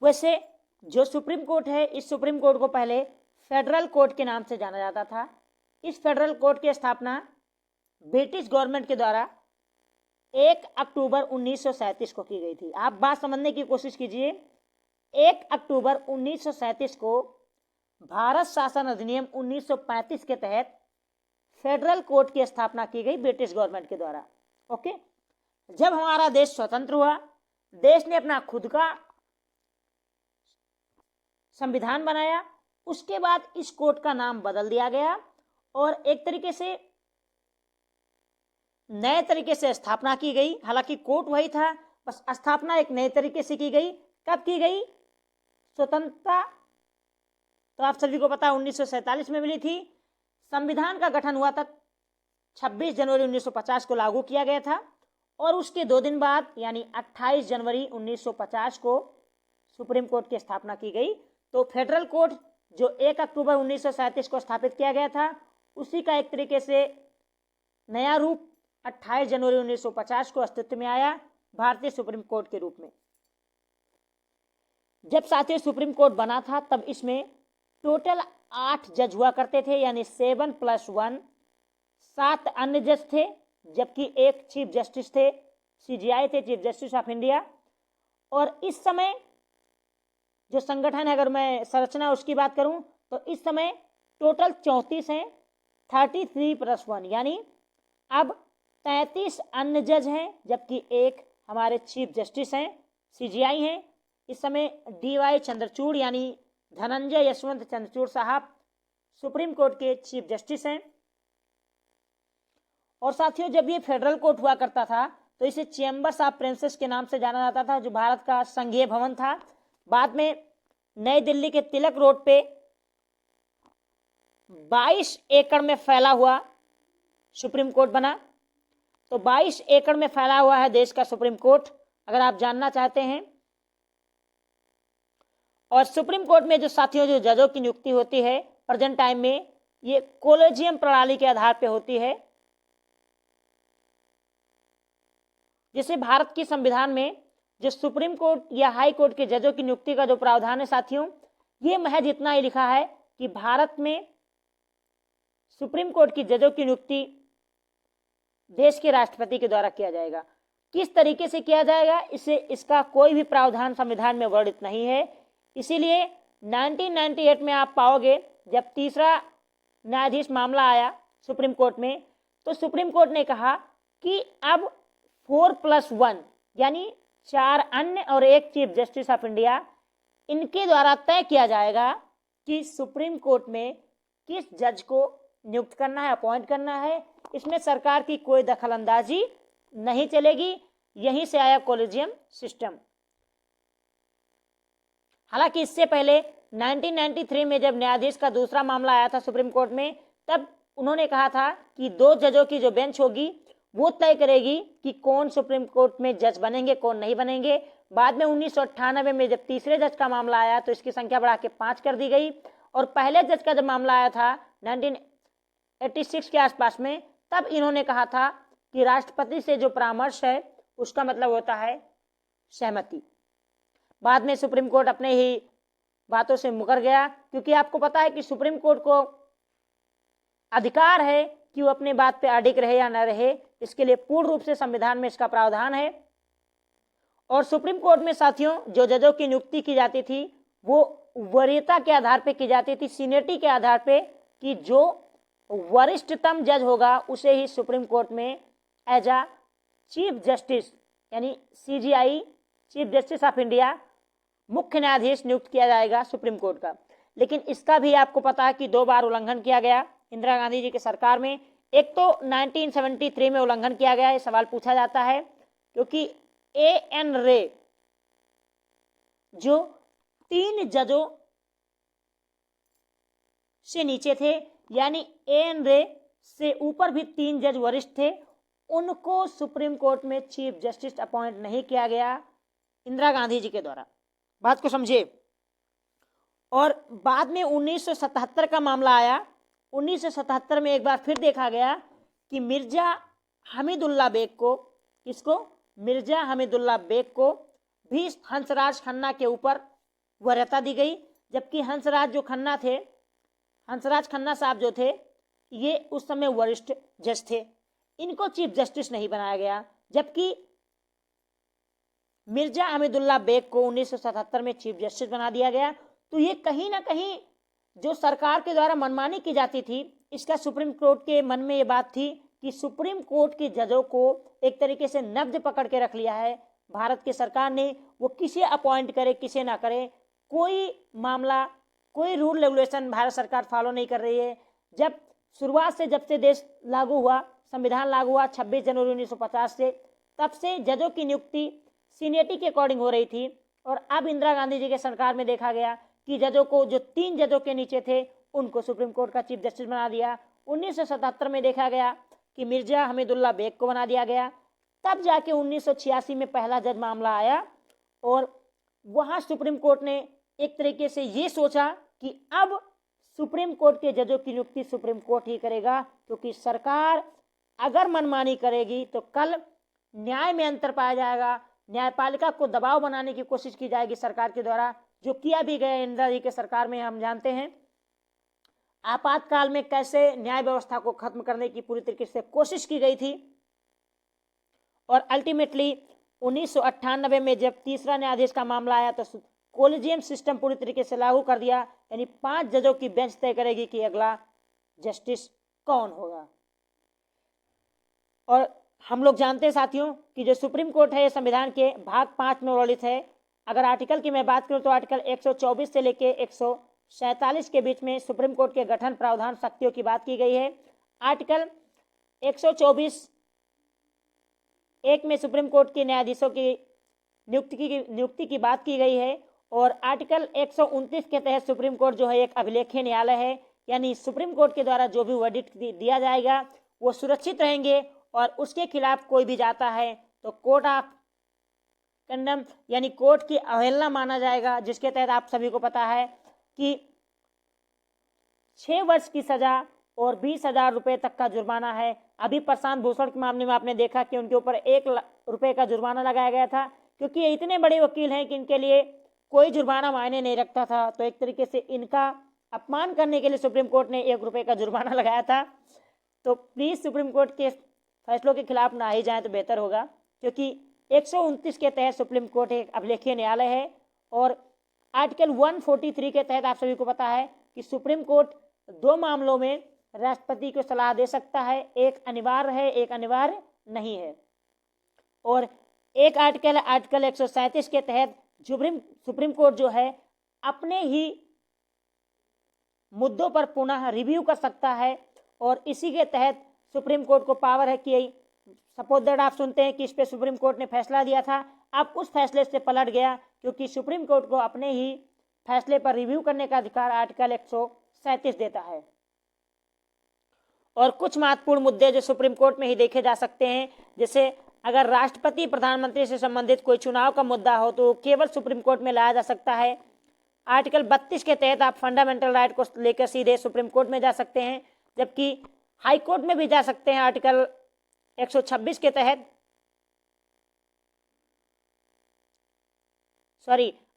वैसे जो सुप्रीम कोर्ट है, इस सुप्रीम कोर्ट को पहले फेडरल कोर्ट के नाम से जाना जाता था। इस फेडरल कोर्ट की स्थापना ब्रिटिश गवर्नमेंट के द्वारा 1 अक्टूबर 1937 को की गई थी। आप बात समझने की कोशिश कीजिए, 1 अक्टूबर 1937 को भारत शासन अधिनियम 1935 के तहत फेडरल कोर्ट की स्थापना की गई ब्रिटिश गवर्नमेंट के द्वारा। ओके, जब हमारा देश स्वतंत्र हुआ, देश ने अपना खुद का संविधान बनाया, उसके बाद इस कोर्ट का नाम बदल दिया गया और एक तरीके से नए तरीके से स्थापना की गई। हालांकि कोर्ट वही था, बस स्थापना एक नए तरीके से की गई। कब की गई? स्वतंत्रता तो आप सभी को पता 1947 में मिली थी। संविधान का गठन हुआ था 26 जनवरी 1950 को लागू किया गया था और उसके 2 दिन बाद यानी 28 जनवरी 1950 को सुप्रीम कोर्ट की स्थापना की गई। तो फेडरल कोर्ट जो 1 अक्टूबर 1937 को स्थापित किया गया था, उसी का एक तरीके से नया रूप 28 जनवरी 1950 को अस्तित्व में आया, भारतीय सुप्रीम कोर्ट के रूप में। जब साथियों सुप्रीम कोर्ट बना था तब इसमें टोटल 8 जज हुआ करते थे, यानी 7 + 1, 7 अन्य जज थे, जबकि 1 चीफ जस्टिस थे। CGI थे, चीफ जस्टिस ऑफ इंडिया। और इस समय जो संगठन है, अगर मैं संरचना उसकी बात करूं तो इस समय टोटल 34 हैं, 33+1, यानी अब 33 अन्य जज हैं, जबकि एक हमारे चीफ जस्टिस हैं, CGI हैं। इस समय DY चंद्रचूड़ यानी धनंजय यशवंत चंद्रचूड़ साहब सुप्रीम कोर्ट के चीफ जस्टिस हैं। और साथियों, जब ये फेडरल कोर्ट हुआ करता था तो इसे चेंबर्स ऑफ प्रिंसेस के नाम से जाना जाता था, जो भारत का संघीय भवन था। बाद में नई दिल्ली के तिलक रोड पे 22 एकड़ में फैला हुआ सुप्रीम कोर्ट बना। तो 22 एकड़ में फैला हुआ है देश का सुप्रीम कोर्ट, अगर आप जानना चाहते हैं। और सुप्रीम कोर्ट में जो साथियों जो जजों की नियुक्ति होती है प्रेजेंट टाइम में, ये कोलेजियम प्रणाली के आधार पे होती है। जैसे भारत के संविधान में जो सुप्रीम कोर्ट या हाई कोर्ट के जजों की नियुक्ति का जो प्रावधान है साथियों, ये महज इतना ही लिखा है कि भारत में सुप्रीम कोर्ट की जजों की नियुक्ति देश के राष्ट्रपति के द्वारा किया जाएगा। किस तरीके से किया जाएगा इसका कोई भी प्रावधान संविधान में वर्णित नहीं है। इसीलिए 1998 में आप पाओगे, जब तीसरा न्यायाधीश मामला आया सुप्रीम कोर्ट में, तो सुप्रीम कोर्ट ने कहा कि अब 4+1 यानी 4 अन्य और एक चीफ जस्टिस ऑफ इंडिया, इनके द्वारा तय किया जाएगा कि सुप्रीम कोर्ट में किस जज को नियुक्त करना है, अपॉइंट करना है। इसमें सरकार की कोई दखलंदाजी नहीं चलेगी। यहीं से आया कोलेजियम सिस्टम। हालांकि इससे पहले 1993 में जब न्यायाधीश का दूसरा मामला आया था सुप्रीम कोर्ट में, तब उन्होंने कहा था कि 2 जजों की जो बेंच होगी वो तय करेगी कि कौन सुप्रीम कोर्ट में जज बनेंगे, कौन नहीं बनेंगे। बाद में 1998 में जब तीसरे जज का मामला आया तो इसकी संख्या बढ़ा के 5 कर दी गई। और पहले जज का जब मामला आया था 1986 के आसपास में, तब इन्होंने कहा था कि राष्ट्रपति से जो परामर्श है उसका मतलब होता है सहमति। बाद में सुप्रीम कोर्ट अपने ही बातों से मुकर गया, क्योंकि आपको पता है कि सुप्रीम कोर्ट को अधिकार है कि वो अपने बात पे अडिग रहे या न रहे, इसके लिए पूर्ण रूप से संविधान में इसका प्रावधान है। और सुप्रीम कोर्ट में साथियों जो जजों की नियुक्ति की जाती थी वो वरीयता के आधार पे की जाती थी, सीनियरिटी के आधार पे, कि जो वरिष्ठतम जज होगा उसे ही सुप्रीम कोर्ट में एज अ चीफ जस्टिस यानी CGI chief justice of India मुख्य न्यायाधीश नियुक्त किया जाएगा सुप्रीम कोर्ट का। लेकिन इसका भी आपको पता है कि 2 बार उल्लंघन किया गया इंदिरा गांधी जी की सरकार में। एक तो 1973 में उल्लंघन किया गया, ये सवाल पूछा जाता है, क्योंकि A.N. रे जो 3 जजों से नीचे थे, यानी A.N. रे से ऊपर भी 3 जज वरिष्ठ थे, उनको सुप्रीम कोर्ट में चीफ जस्टिस अपॉइंट नहीं किया गया इंदिरा गांधी जी के द्वारा। बात को समझिए। और बाद में 1977 का मामला आया। 1977 में एक बार फिर देखा गया कि मिर्जा हमीदुल्ला बेग को, किसको, मिर्जा हमीदुल्ला बेग को भी हंसराज खन्ना के ऊपर वरीयता दी गई। जबकि हंसराज खन्ना साहब जो थे ये उस समय वरिष्ठ जज थे, इनको चीफ जस्टिस नहीं बनाया गया। जबकि मिर्जा हमीदुल्ला बेग को 1977 में चीफ जस्टिस बना दिया गया। तो ये कहीं ना कहीं जो सरकार के द्वारा मनमानी की जाती थी, इसका सुप्रीम कोर्ट के मन में ये बात थी कि सुप्रीम कोर्ट के जजों को एक तरीके से नब्ज पकड़ के रख लिया है भारत की सरकार ने। वो किसे अपॉइंट करे किसे ना करे, कोई मामला, कोई रूल रेगुलेशन भारत सरकार फॉलो नहीं कर रही है। जब शुरुआत से, जब से देश लागू हुआ, संविधान लागू हुआ 26 जनवरी 1950 से, तब से जजों की नियुक्ति सीनियरिटी के अकॉर्डिंग हो रही थी। और अब इंदिरा गांधी जी के सरकार में देखा गया कि जजों को, जो 3 जजों के नीचे थे, उनको सुप्रीम कोर्ट का चीफ जस्टिस बना दिया। 1977 में देखा गया कि मिर्जा हमीदुल्ला बेग को बना दिया गया। तब जाके 1986 में पहला जज मामला आया और वहां सुप्रीम कोर्ट ने एक तरीके से ये सोचा कि अब सुप्रीम कोर्ट के जजों की नियुक्ति सुप्रीम कोर्ट ही करेगा, क्योंकि सरकार अगर मनमानी करेगी तो कल न्याय में अंतर पाया जाएगा, न्यायपालिका को दबाव बनाने की कोशिश की जाएगी सरकार के द्वारा, जो किया भी गया इंदिरा जी के सरकार में। हम जानते हैं आपातकाल में कैसे न्याय व्यवस्था को खत्म करने की पूरी तरीके से कोशिश की गई थी। और अल्टीमेटली 1998 में जब तीसरा न्यायाधीश का मामला आया तो कोलिजियम सिस्टम पूरी तरीके से लागू कर दिया, यानी 5 जजों की बेंच तय करेगी कि अगला जस्टिस कौन होगा। और हम लोग जानते हैं साथियों कि जो सुप्रीम कोर्ट है ये संविधान के भाग 5 में वर्णित है। अगर आर्टिकल की मैं बात करूं तो आर्टिकल 124 से लेके 147 के बीच में सुप्रीम कोर्ट के गठन, प्रावधान, शक्तियों की बात की गई है। आर्टिकल 124 1 में सुप्रीम कोर्ट के न्यायाधीशों की नियुक्ति की बात की गई है और आर्टिकल 129 के तहत सुप्रीम कोर्ट जो है एक अभिलेखीय न्यायालय है, यानी सुप्रीम कोर्ट के द्वारा जो भी वर्डिक्ट दिया जाएगा वो सुरक्षित रहेंगे और उसके खिलाफ कोई भी जाता है तो कोर्ट ऑफ कंडम यानी कोर्ट की अवहेलना माना जाएगा, जिसके तहत आप सभी को पता है कि 6 वर्ष की सजा और 20,000 रुपये तक का जुर्माना है। अभी प्रशांत भूषण के मामले में आपने देखा कि उनके ऊपर 1 लाख रुपये का जुर्माना लगाया गया था, क्योंकि ये इतने बड़े वकील हैं कि इनके लिए कोई जुर्माना मायने नहीं रखता था। तो एक तरीके से इनका अपमान करने के लिए सुप्रीम कोर्ट ने 1 रुपये का जुर्माना लगाया था। तो प्लीज सुप्रीम कोर्ट के फैसलों के खिलाफ ना ही जाएं तो बेहतर होगा, क्योंकि 129 के तहत सुप्रीम कोर्ट एक अभिलेखीय न्यायालय है और आर्टिकल 143 के तहत आप सभी को पता है कि सुप्रीम कोर्ट 2 मामलों में राष्ट्रपति को सलाह दे सकता है, एक अनिवार्य है, एक अनिवार्य नहीं है। और एक आर्टिकल 137 के तहत सुप्रीम कोर्ट जो है अपने ही मुद्दों पर पुनः रिव्यू कर सकता है और इसी के तहत सुप्रीम कोर्ट को पावर है कि सपोज दैट आप सुनते हैं कि इस पे सुप्रीम कोर्ट ने फैसला दिया था, अब उस फैसले से पलट गया, क्योंकि सुप्रीम कोर्ट को अपने ही फैसले पर रिव्यू करने का अधिकार आर्टिकल 137 देता है। और कुछ महत्वपूर्ण मुद्दे जो सुप्रीम कोर्ट में ही देखे जा सकते हैं, जैसे अगर राष्ट्रपति प्रधानमंत्री से संबंधित कोई चुनाव का मुद्दा हो तो केवल सुप्रीम कोर्ट में लाया जा सकता है। आर्टिकल 32 के तहत आप फंडामेंटल राइट को लेकर सीधे सुप्रीम कोर्ट में जा सकते हैं, जबकि हाई कोर्ट में भी जा सकते हैं आर्टिकल 126 के तहत,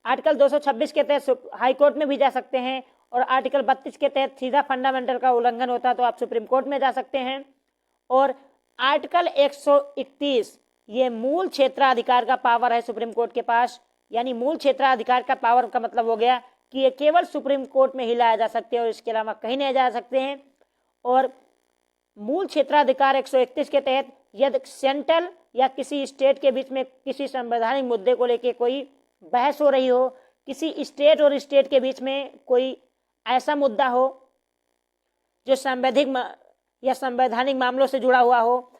आर्टिकल 226 के तहत हाई कोर्ट में भी जा सकते हैं और आर्टिकल 32 के तहत सीधा फंडामेंटल का उल्लंघन होता तो आप सुप्रीम कोर्ट में जा सकते हैं। और आर्टिकल 131 ये मूल क्षेत्राधिकार का पावर है सुप्रीम कोर्ट के पास, यानी मूल क्षेत्राधिकार का पावर का मतलब हो गया कि ये केवल सुप्रीम कोर्ट में ही लाया जा सकते हैं और इसके अलावा कहीं नहीं जा सकते हैं। और मूल क्षेत्राधिकार 131 के तहत यदि सेंट्रल या किसी स्टेट के बीच में किसी संवैधानिक मुद्दे को लेकर कोई बहस हो रही हो, किसी स्टेट और स्टेट के बीच में कोई ऐसा मुद्दा हो जो संवैधानिक मामलों से जुड़ा हुआ हो,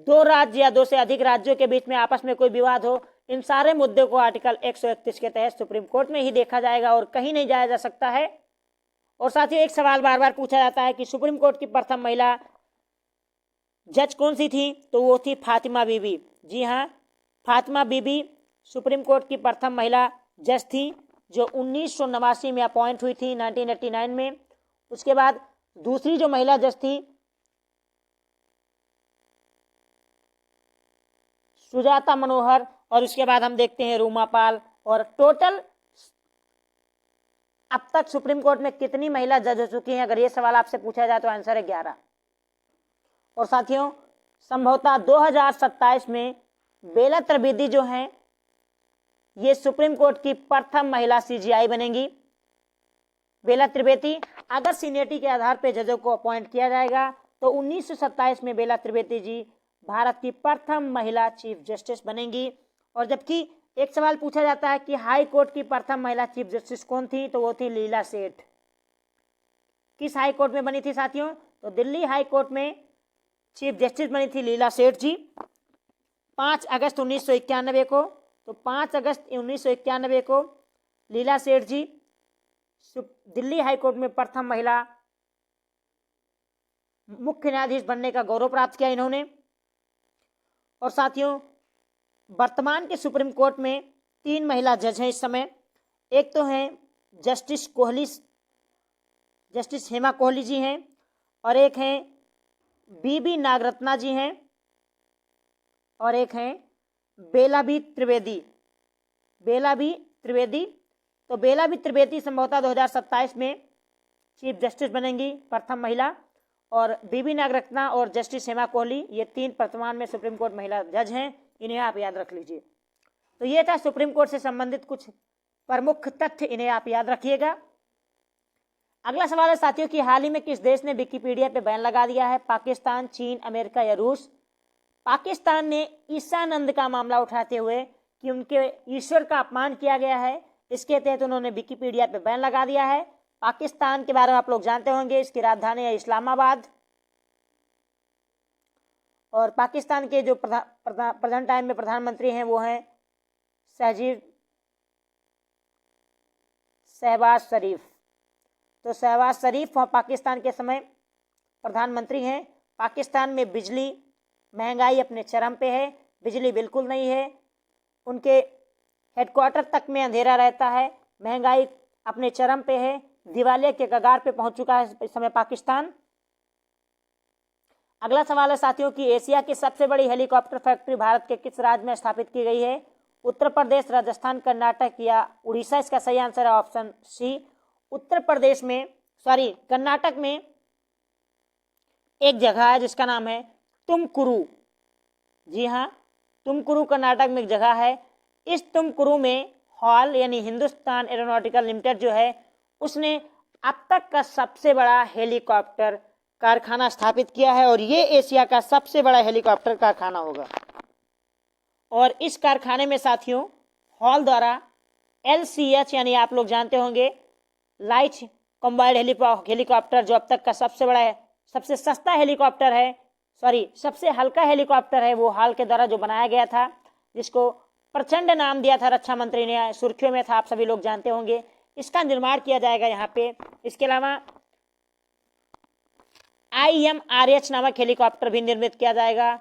2 राज्य या 2 से अधिक राज्यों के बीच में आपस में कोई विवाद हो, इन सारे मुद्दों को आर्टिकल 131 के तहत सुप्रीम कोर्ट में ही देखा जाएगा और कहीं नहीं जाया जा सकता है। और साथ ही एक सवाल बार बार पूछा जाता है कि सुप्रीम कोर्ट की प्रथम महिला जज कौन सी थी, तो वो थी फातिमा बीबी। जी हाँ, फातिमा बीबी सुप्रीम कोर्ट की प्रथम महिला जज थी जो 1989 में अपॉइंट हुई थी 1989 में। उसके बाद दूसरी जो महिला जज थी सुजाता मनोहर, और उसके बाद हम देखते हैं रूमा पाल। और टोटल अब तक सुप्रीम कोर्ट में कितनी महिला जज हो चुकी हैं, अगर ये सवाल आपसे पूछा जाए तो आंसर है 11। और साथियों संभवतः 2027 में बेला त्रिवेदी जो हैं ये सुप्रीम कोर्ट की प्रथम महिला सीजीआई बनेंगी। बेला त्रिवेदी, अगर सीनियरिटी के आधार पर जजों को अपॉइंट किया जाएगा तो 1927 में बेला त्रिवेदी जी भारत की प्रथम महिला चीफ जस्टिस बनेंगी। और जबकि एक सवाल पूछा जाता है कि हाई कोर्ट की प्रथम महिला चीफ जस्टिस कौन थी, तो वो थी लीला सेठ। किस हाई कोर्ट में बनी थी साथियों, तो दिल्ली हाई कोर्ट में चीफ जस्टिस बनी थी लीला सेठ जी 5 अगस्त 1991 को। तो 5 अगस्त 1991 को लीला सेठ जी दिल्ली हाई कोर्ट में प्रथम महिला मुख्य न्यायाधीश बनने का गौरव प्राप्त किया इन्होंने। और साथियों वर्तमान के सुप्रीम कोर्ट में 3 महिला जज हैं इस समय। एक तो हैं जस्टिस हेमा कोहली जी हैं, और एक हैं बीबी नागरत्ना जी हैं, और एक हैं बेला बी त्रिवेदी। तो बेला बी त्रिवेदी संभवतः 2027 में चीफ जस्टिस बनेंगी, प्रथम महिला। और बीबी नागरत्ना और जस्टिस हेमा कोहली ये 3 वर्तमान में सुप्रीम कोर्ट महिला जज हैं। इन्हें आप याद रख लीजिए। तो ये था सुप्रीम कोर्ट से संबंधित कुछ प्रमुख तथ्य, इन्हें आप याद रखिएगा। अगला सवाल है साथियों कि हाल ही में किस देश ने विकिपीडिया पे बैन लगा दिया है? पाकिस्तान, चीन, अमेरिका या रूस? पाकिस्तान ने ईसानंद का मामला उठाते हुए कि उनके ईश्वर का अपमान किया गया है, इसके तहत उन्होंने विकिपीडिया पे बैन लगा दिया है। पाकिस्तान के बारे में आप लोग जानते होंगे, इसकी राजधानी है इस्लामाबाद। और पाकिस्तान के जो प्रेजेंट टाइम में प्रधानमंत्री हैं वो हैं शहबाज शरीफ। तो शहबाज शरीफ पाकिस्तान के समय प्रधानमंत्री हैं। पाकिस्तान में बिजली महंगाई अपने चरम पे है, बिजली बिल्कुल नहीं है, उनके हेडक्वार्टर तक में अंधेरा रहता है, महंगाई अपने चरम पे है, दिवालिया के कगार पे पहुंच चुका है इस समय पाकिस्तान। अगला सवाल है साथियों कि एशिया की सबसे बड़ी हेलीकॉप्टर फैक्ट्री भारत के किस राज्य में स्थापित की गई है? उत्तर प्रदेश, राजस्थान, कर्नाटक या उड़ीसा? इसका सही आंसर है ऑप्शन सी, उत्तर प्रदेश में, कर्नाटक में एक जगह है जिसका नाम है तुमकुरू। जी हाँ, तुमकुरू कर्नाटक में एक जगह है। इस तुमकुरू में हॉल यानी हिंदुस्तान एरोनॉटिकल लिमिटेड जो है उसने अब तक का सबसे बड़ा हेलीकॉप्टर कारखाना स्थापित किया है और ये एशिया का सबसे बड़ा हेलीकॉप्टर कारखाना होगा। और इस कारखाने में साथियों हॉल द्वारा LCH यानी आप लोग जानते होंगे लाइट कॉम्बाइंड हेलीकॉप्टर, जो अब तक का सबसे बड़ा है, सबसे सस्ता हेलीकॉप्टर है, सबसे हल्का हेलीकॉप्टर है, वो हाल के द्वारा जो बनाया गया था, जिसको प्रचंड नाम दिया था रक्षा मंत्री ने, सुर्खियों में था, आप सभी लोग जानते होंगे। इसका निर्माण किया जाएगा यहाँ पे। इसके अलावा IMRH नामक हेलीकॉप्टर भी निर्मित किया जाएगा,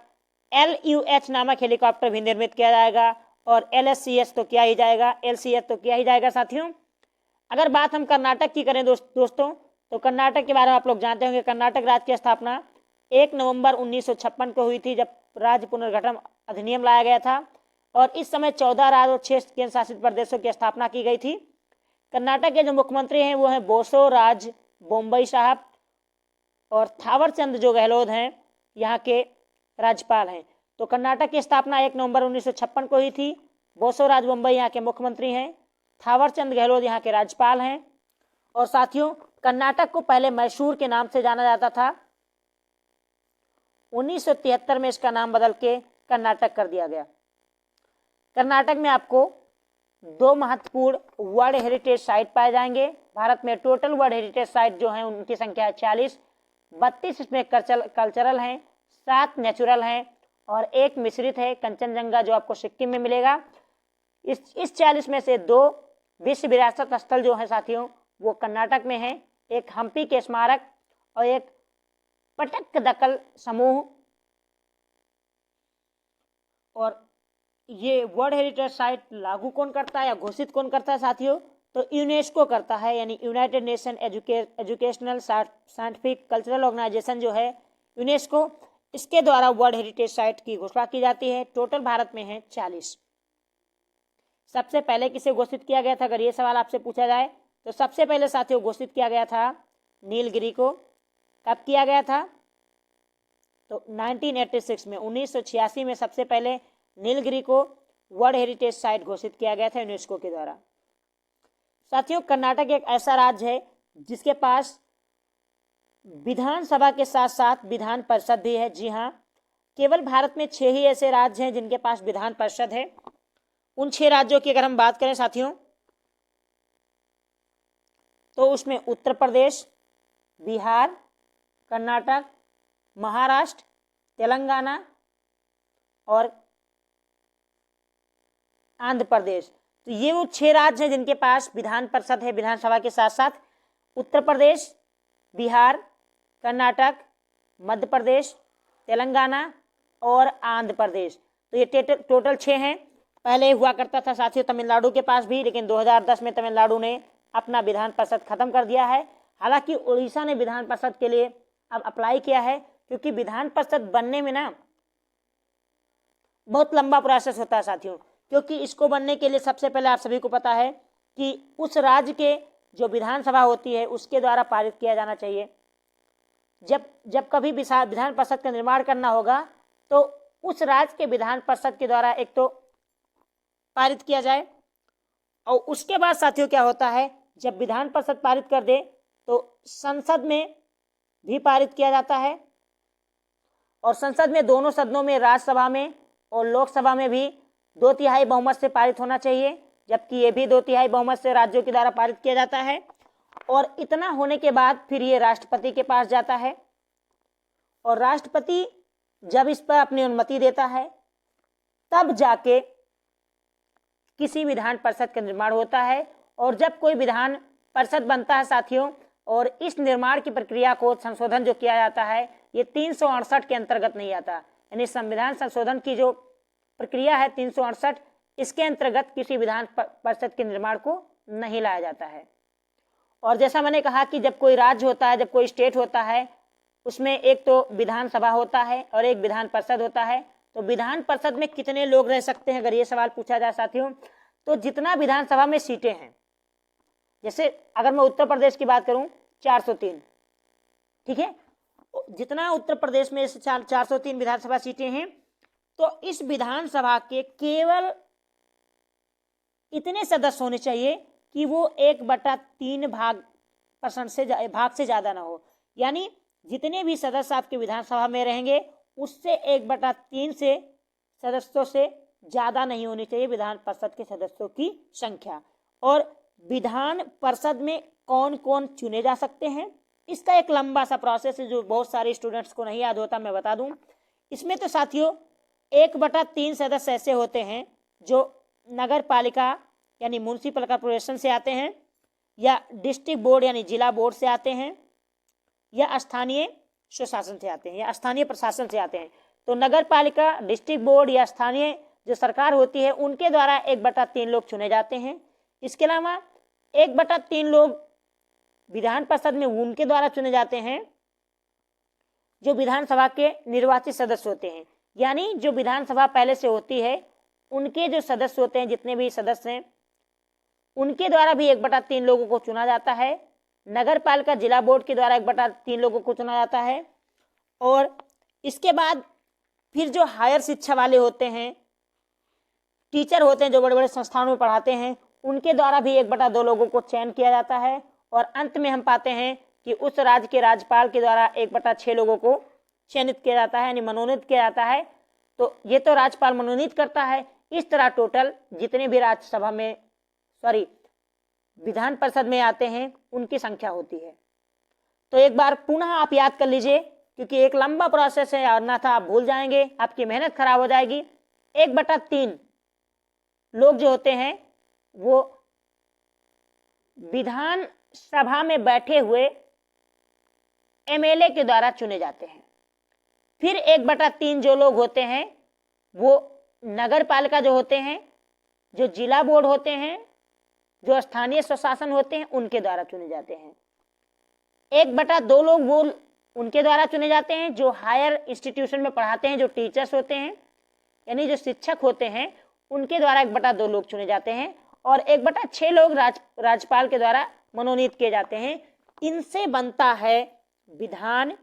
LUH नामक हेलीकॉप्टर भी निर्मित किया जाएगा और LCH तो किया ही जाएगा, LCH तो किया ही जाएगा साथियों। अगर बात हम कर्नाटक की करें दोस्तों, तो कर्नाटक के बारे में आप लोग जानते होंगे। कर्नाटक राज्य की स्थापना 1 नवंबर 1956 को हुई थी, जब राज्य पुनर्गठन अधिनियम लाया गया था और इस समय 14 राज्य और 6 केंद्र शासित प्रदेशों की स्थापना की गई थी। कर्नाटक के जो मुख्यमंत्री हैं वो हैं बोसोराज बोम्बई साहब और थावरचंद जो गहलोत हैं यहाँ के राज्यपाल हैं। तो कर्नाटक की स्थापना 1 नवंबर 1956 को हुई थी। बोसोराज बोम्बई यहाँ के मुख्यमंत्री हैं, थावरचंद गहलोत यहाँ के राज्यपाल हैं। और साथियों कर्नाटक को पहले मैसूर के नाम से जाना जाता था, 1973 में इसका नाम बदल के कर्नाटक कर दिया गया। कर्नाटक में आपको 2 महत्वपूर्ण वर्ल्ड हेरिटेज साइट पाए जाएंगे। भारत में टोटल वर्ल्ड हेरिटेज साइट जो है उनकी संख्या है 40, 32 इसमें कल्चरल हैं, 7 नेचुरल हैं और 1 मिश्रित है, कंचनजंगा, जो आपको सिक्किम में मिलेगा। इस 40 में से 2 विश्व विरासत स्थल जो है साथियों वो कर्नाटक में है, एक हम्पी के स्मारक और एक पटक्कदकल समूह। और ये वर्ल्ड हेरिटेज साइट लागू कौन करता है या घोषित कौन करता है साथियों? तो यूनेस्को करता है, यानी United Nation Educational Scientific Cultural Organization जो है यूनेस्को, इसके द्वारा वर्ल्ड हेरिटेज साइट की घोषणा की जाती है। टोटल भारत में है 40। सबसे पहले किसे घोषित किया गया था अगर ये सवाल आपसे पूछा जाए तो सबसे पहले साथियों घोषित किया गया था नीलगिरी को। कब किया गया था? तो 1986 में, 1986 में सबसे पहले नीलगिरी को वर्ल्ड हेरिटेज साइट घोषित किया गया था यूनेस्को के द्वारा। साथियों कर्नाटक एक ऐसा राज्य है जिसके पास विधानसभा के साथ साथ विधान परिषद भी है। जी हाँ, केवल भारत में 6 ही ऐसे राज्य हैं जिनके पास विधान परिषद है। उन 6 राज्यों की अगर हम बात करें साथियों तो उसमें उत्तर प्रदेश, बिहार, कर्नाटक, महाराष्ट्र, तेलंगाना और आंध्र प्रदेश। तो ये वो 6 राज्य हैं जिनके पास विधान परिषद है विधानसभा के साथ साथ। उत्तर प्रदेश, बिहार, कर्नाटक, मध्य प्रदेश, तेलंगाना और आंध्र प्रदेश। तो ये टोटल 6 हैं। पहले हुआ करता था साथियों तमिलनाडु के पास भी, लेकिन 2010 में तमिलनाडु ने अपना विधान परिषद खत्म कर दिया है। हालांकि उड़ीसा ने विधान परिषद के लिए अब अप्लाई किया है, क्योंकि विधान परिषद बनने में ना बहुत लंबा प्रोसेस होता है साथियों, क्योंकि इसको बनने के लिए सबसे पहले आप सभी को पता है कि उस राज्य के जो विधानसभा होती है उसके द्वारा पारित किया जाना चाहिए। जब कभी विधान परिषद का निर्माण करना होगा तो उस राज्य के विधान परिषद के द्वारा एक तो पारित किया जाए, और उसके बाद साथियों क्या होता है, जब विधान परिषद पारित कर दे तो संसद में भी पारित किया जाता है, और संसद में दोनों सदनों में, राज्यसभा में और लोकसभा में भी 2/3 बहुमत से पारित होना चाहिए, जबकि ये भी 2/3 बहुमत से राज्यों के द्वारा पारित किया जाता है। और इतना होने के बाद फिर ये राष्ट्रपति के पास जाता है, और राष्ट्रपति जब इस पर अपनी अनुमति देता है तब जाके किसी विधान परिषद का निर्माण होता है। और जब कोई विधान परिषद बनता है साथियों, और इस निर्माण की प्रक्रिया को, संशोधन जो किया जाता है, ये 368 के अंतर्गत नहीं आता, यानी संविधान संशोधन की जो प्रक्रिया है 368, इसके अंतर्गत किसी विधान परिषद के निर्माण को नहीं लाया जाता है। और जैसा मैंने कहा कि जब कोई राज्य होता है, जब कोई स्टेट होता है, उसमें एक तो विधानसभा होता है और एक विधान परिषद होता है। तो विधान परिषद में कितने लोग रह सकते हैं, अगर ये सवाल पूछा जाए साथियों, तो जितना विधानसभा में सीटें हैं, जैसे अगर मैं उत्तर प्रदेश की बात करूं 403, ठीक है, जितना उत्तर प्रदेश में 403 विधानसभा सीटें हैं, तो इस विधानसभा के केवल इतने सदस्य होने चाहिए कि वो 1/3 भाग से ज्यादा ना हो, यानी जितने भी सदस्य आपके विधानसभा में रहेंगे उससे 1/3 से सदस्यों से ज्यादा नहीं होनी चाहिए विधान परिषद के सदस्यों की संख्या। और विधान परिषद में कौन कौन चुने जा सकते हैं, इसका एक लंबा सा प्रोसेस है जो बहुत सारे स्टूडेंट्स को नहीं याद होता, मैं बता दूं। इसमें तो साथियों 1/3 सदस्य ऐसे होते हैं जो नगर पालिका यानी म्युनिसिपल कॉर्पोरेशन से आते हैं, या डिस्ट्रिक्ट बोर्ड यानी जिला बोर्ड से आते हैं, या स्थानीय स्वशासन से आते हैं, या स्थानीय प्रशासन से आते हैं। तो नगर पालिका, डिस्ट्रिक्ट बोर्ड या स्थानीय जो सरकार होती है, उनके द्वारा 1/3 लोग चुने जाते हैं। इसके अलावा 1/3 लोग विधान परिषद में उनके द्वारा चुने जाते हैं जो विधानसभा के निर्वाचित सदस्य होते हैं, यानी जो विधानसभा पहले से होती है उनके जो सदस्य होते हैं, जितने भी सदस्य हैं, उनके द्वारा भी 1/3 लोगों को चुना जाता है। नगर पालिका, जिला बोर्ड के द्वारा 1/3 लोगों को चुना जाता है। और इसके बाद फिर जो हायर शिक्षा वाले होते हैं, टीचर होते हैं जो बड़े बड़े संस्थानों में पढ़ाते हैं, उनके द्वारा भी 1/2 लोगों को चयन किया जाता है। और अंत में हम पाते हैं कि उस राज्य के राज्यपाल के द्वारा 1/6 लोगों को चयनित किया जाता है, यानी मनोनीत किया जाता है। तो ये तो राज्यपाल मनोनीत करता है। इस तरह टोटल जितने भी राज्यसभा में विधान परिषद में आते हैं उनकी संख्या होती है। तो एक बार पुनः आप याद कर लीजिए, क्योंकि एक लंबा प्रोसेस है, और ना था आप भूल जाएंगे, आपकी मेहनत खराब हो जाएगी। 1/3 लोग जो होते हैं वो विधान सभा में बैठे हुए एमएलए के द्वारा चुने जाते हैं। फिर 1/3 जो लोग होते हैं वो नगर पालिका जो होते हैं, जो जिला बोर्ड होते हैं, जो स्थानीय स्वशासन होते हैं, उनके द्वारा चुने जाते हैं। 1/2 लोग वो उनके द्वारा चुने जाते हैं जो हायर इंस्टीट्यूशन में पढ़ाते हैं, जो टीचर्स होते हैं, यानी जो शिक्षक होते हैं, उनके द्वारा 1/2 लोग चुने जाते हैं। और 1/6 लोग राज्यपाल के द्वारा मनोनीत किए जाते हैं। इनसे बनता है विधान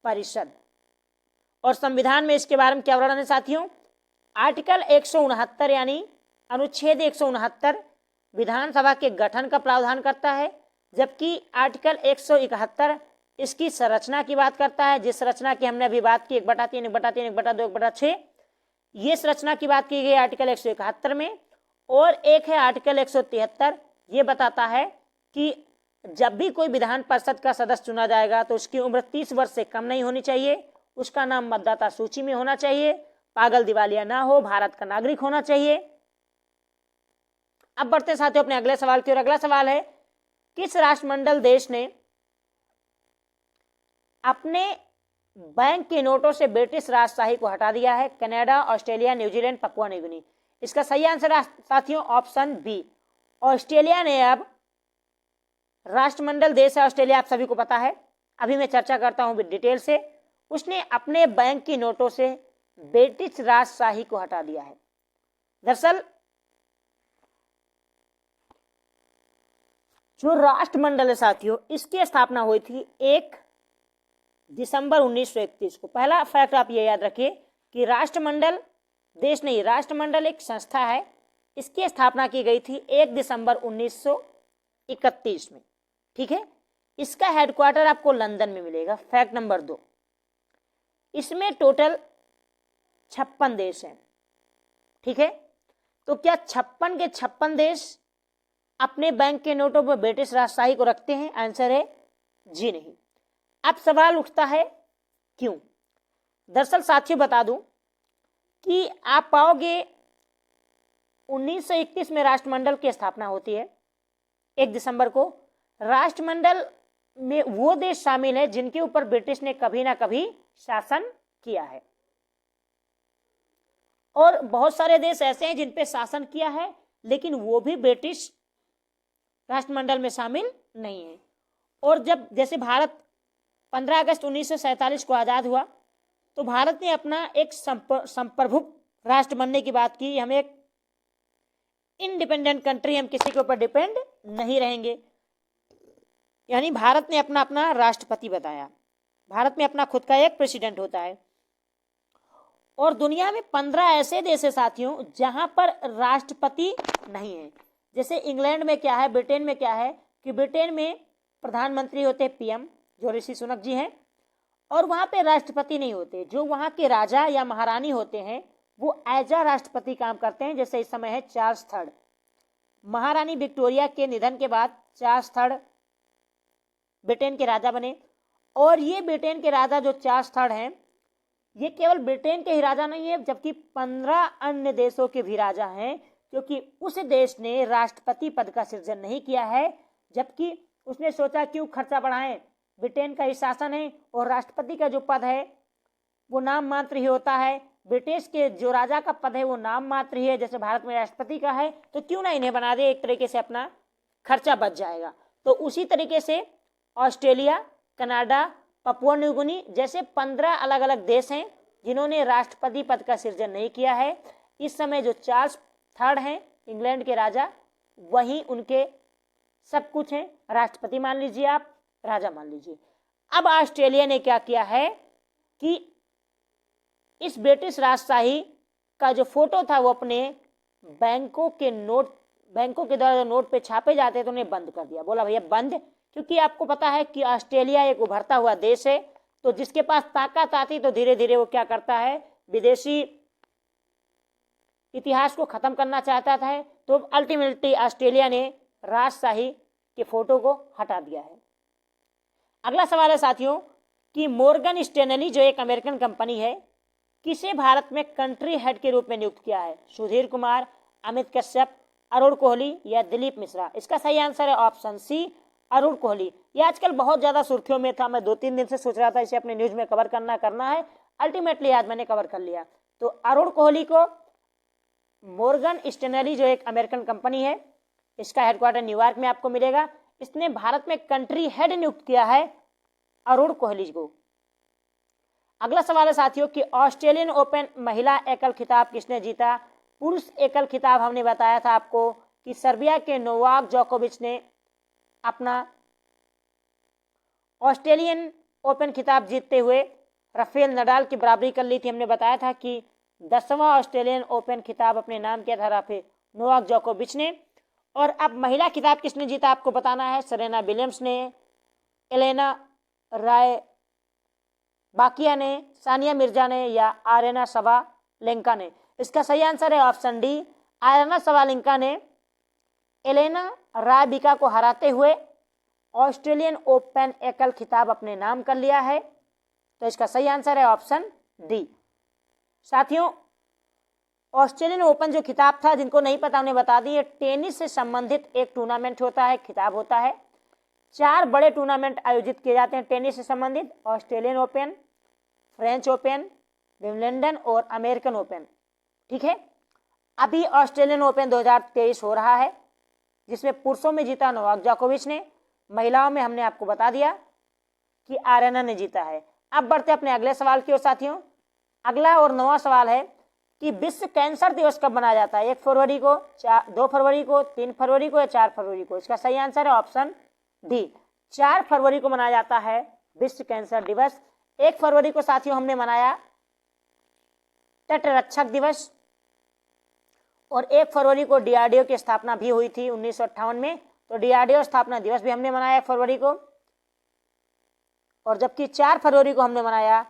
परिषद। और संविधान में इसके बारे में क्या वर्णन है साथियों? आर्टिकल 169 यानी अनुच्छेद 169 विधानसभा के गठन का प्रावधान करता है, जबकि आर्टिकल 171 इसकी संरचना की बात करता है, जिस रचना की हमने अभी बात की 1/3, 1/3, 1/2, 1/6, ये संरचना की बात की गई आर्टिकल 171 में। और एक है आर्टिकल 173, ये बताता है कि जब भी कोई विधान परिषद का सदस्य चुना जाएगा तो उसकी उम्र 30 वर्ष से कम नहीं होनी चाहिए, उसका नाम मतदाता सूची में होना चाहिए, पागल दिवालिया ना हो, भारत का नागरिक होना चाहिए। अब बढ़ते साथियों अपने अगले सवाल की ओर। अगला सवाल है, किस राष्ट्रमंडल देश ने अपने बैंक के नोटों से ब्रिटिश राजशाही को हटा दिया है? Canada, Australia, New Zealand, Papua New Guinea. इसका सही आंसर है साथियों ऑप्शन बी, ऑस्ट्रेलिया ने अब राष्ट्रमंडल देश है ऑस्ट्रेलिया, आप सभी को पता है, अभी मैं चर्चा करता हूं डिटेल से। उसने अपने बैंक की नोटों से ब्रिटिश राजशाही को हटा दिया है। दरअसल जो राष्ट्रमंडल है साथियों, इसकी स्थापना हुई थी 1 दिसंबर 1931 को। पहला फैक्ट आप ये याद रखिए कि राष्ट्रमंडल, देश नहीं, राष्ट्रमंडल एक संस्था है, इसकी स्थापना की गई थी 1 दिसंबर 1931 में। ठीक है, इसका हेडक्वार्टर आपको लंदन में मिलेगा। फैक्ट नंबर 2, इसमें टोटल 56 देश हैं। ठीक है, तो क्या 56 के 56 देश अपने बैंक के नोटों पर ब्रिटिश राजशाही को रखते हैं? आंसर है जी नहीं। अब सवाल उठता है क्यों? दरअसल साथियों बता दूं कि आप पाओगे 1931 में राष्ट्रमंडल की स्थापना होती है 1 दिसंबर को। राष्ट्रमंडल में वो देश शामिल है जिनके ऊपर ब्रिटिश ने कभी ना कभी शासन किया है, और बहुत सारे देश ऐसे हैं जिन पे शासन किया है लेकिन वो भी ब्रिटिश राष्ट्रमंडल में शामिल नहीं है। और जब जैसे भारत 15 अगस्त 1947 को आजाद हुआ तो भारत ने अपना एक संप्रभु राष्ट्र बनने की बात की। हम एक इंडिपेंडेंट कंट्री, हम किसी के ऊपर डिपेंड नहीं रहेंगे, यानी भारत ने अपना राष्ट्रपति बताया। भारत में अपना खुद का एक प्रेसिडेंट होता है। और दुनिया में 15 ऐसे देश है साथियों जहां पर राष्ट्रपति नहीं है। जैसे इंग्लैंड में क्या है, ब्रिटेन में क्या है कि ब्रिटेन में प्रधानमंत्री होते हैं पीएम, जो ऋषि सुनक जी हैं, और वहां पे राष्ट्रपति नहीं होते। जो वहां के राजा या महारानी होते हैं वो एज अ राष्ट्रपति काम करते हैं। जैसे इस समय है चार्ल्स थर्ड, महारानी विक्टोरिया के निधन के बाद चार्ल्स थर्ड ब्रिटेन के राजा बने। और ये ब्रिटेन के राजा जो चार्ल्स थर्ड हैं, ये केवल ब्रिटेन के ही राजा नहीं है, जबकि 15 अन्य देशों के भी राजा हैं, क्योंकि उस देश ने राष्ट्रपति पद का सृजन नहीं किया है, जबकि उसने सोचा क्यों खर्चा बढ़ाएं, ब्रिटेन का ही शासन है और राष्ट्रपति का जो पद है वो नाम मात्र ही होता है। ब्रिटिश के जो राजा का पद है वो नाम मात्र ही है, जैसे भारत में राष्ट्रपति का है, तो क्यों ना इन्हें बना दे, एक तरीके से अपना खर्चा बच जाएगा। तो उसी तरीके से Australia, Canada, Papua New Guinea जैसे 15 अलग अलग देश हैं जिन्होंने राष्ट्रपति पद का सृजन नहीं किया है। इस समय जो चार्ल्स थर्ड हैं इंग्लैंड के राजा, वही उनके सब कुछ हैं, राष्ट्रपति मान लीजिए आप, राजा मान लीजिए। अब ऑस्ट्रेलिया ने क्या किया है कि इस ब्रिटिश राजशाही का जो फोटो था वो अपने बैंकों के द्वारा जो नोट पे छापे जाते थे उन्हें बंद कर दिया। बोला भैया बंद, क्योंकि आपको पता है कि ऑस्ट्रेलिया एक उभरता हुआ देश है, तो जिसके पास ताकत आती तो धीरे धीरे वो क्या करता है, विदेशी इतिहास को खत्म करना चाहता था। तो अल्टीमेटली ऑस्ट्रेलिया ने राजशाही के फोटो को हटा दिया है। अगला सवाल है साथियों कि मॉर्गन स्टैनली जो एक अमेरिकन कंपनी है, किसे भारत में कंट्री हेड के रूप में नियुक्त किया है? सुधीर कुमार, अमित कश्यप, अरुण कोहली या दिलीप मिश्रा? इसका सही आंसर है ऑप्शन सी, अरुण कोहली। ये आजकल बहुत ज्यादा सुर्खियों में था, मैं 2-3 दिन से सोच रहा था इसे अपने न्यूज में कवर करना है, अल्टीमेटली आज मैंने कवर कर लिया। तो अरुण कोहली को मॉर्गन स्टैनली जो एक अमेरिकन कंपनी है, इसका हेडक्वार्टर न्यूयॉर्क में आपको मिलेगा, इसने भारत में कंट्री हेड नियुक्त किया है अरुण कोहली को। अगला सवाल है साथियों कि ऑस्ट्रेलियन ओपन महिला एकल खिताब किसने जीता? पुरुष एकल खिताब हमने बताया था आपको कि सर्बिया के नोवाक जोकोविच ने अपना ऑस्ट्रेलियन ओपन खिताब जीतते हुए राफेल नडाल की बराबरी कर ली थी। हमने बताया था कि 10वां ऑस्ट्रेलियन ओपन खिताब अपने नाम किया था राफेल नोवाक जोकोविच ने। और अब महिला खिताब किसने जीता आपको बताना है। सेरेना विलियम्स ने, एलेना राय बाकिया ने, सानिया मिर्जा ने या आरेना सवालेंका ने? इसका सही आंसर है ऑप्शन डी, आरेना सवालेंका ने एलेना रायबिका को हराते हुए ऑस्ट्रेलियन ओपन एकल खिताब अपने नाम कर लिया है। तो इसका सही आंसर है ऑप्शन डी। साथियों ऑस्ट्रेलियन ओपन जो खिताब था, जिनको नहीं पता उन्हें बता दी, टेनिस से संबंधित एक टूर्नामेंट होता है, खिताब होता है। 4 बड़े टूर्नामेंट आयोजित किए जाते हैं टेनिस से संबंधित, Australian open, French open, Wimbledon और अमेरिकन ओपन। ठीक है, अभी ऑस्ट्रेलियन ओपन 2023 हो रहा है, जिसमें पुरुषों में जीता नोवाक जोकोविच ने, महिलाओं में हमने आपको बता दिया कि आरेना ने जीता है। अब बढ़ते अपने अगले सवाल की ओर साथियों। अगला और 9वां सवाल है कि विश्व कैंसर दिवस कब मनाया जाता है? 1 फरवरी को, 2 फरवरी को, 3 फरवरी को या 4 फरवरी को? इसका सही आंसर है ऑप्शन डी, 4 फरवरी को मनाया जाता है विश्व कैंसर दिवस। 1 फरवरी को साथियों हमने मनाया तटरक्षक दिवस, और 1 फरवरी को डीआरडीओ की स्थापना भी हुई थी 1958 में, तो डीआरडीओ स्थापना दिवस भी हमने मनाया 1 फरवरी को, और जबकि 4 फरवरी को हमने मनाया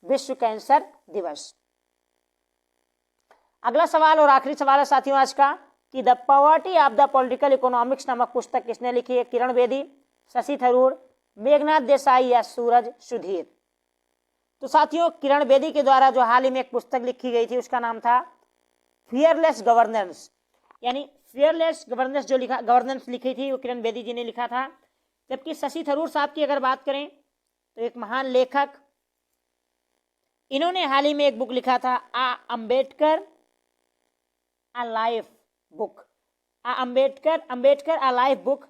विश्व कैंसर दिवस। अगला सवाल और आखिरी सवाल है साथियों आज का कि the poverty of the political economics नामक पुस्तक किसने लिखी है? किरण बेदी, शशि थरूर, मेघनाथ देसाई या सूरज सुधीर? तो साथियों किरण बेदी के द्वारा जो हाल ही में एक पुस्तक लिखी गई थी उसका नाम था फियरलेस गवर्नेंस, यानी फियरलेस गवर्नेंस जो गवर्नेंस लिखी थी वो किरण बेदी जी ने लिखा था। जबकि शशि थरूर साहब की अगर बात करें तो एक महान लेखक, इन्होंने हाल ही में एक बुक लिखा था Ambedkar a life book, Ambedkar a life book,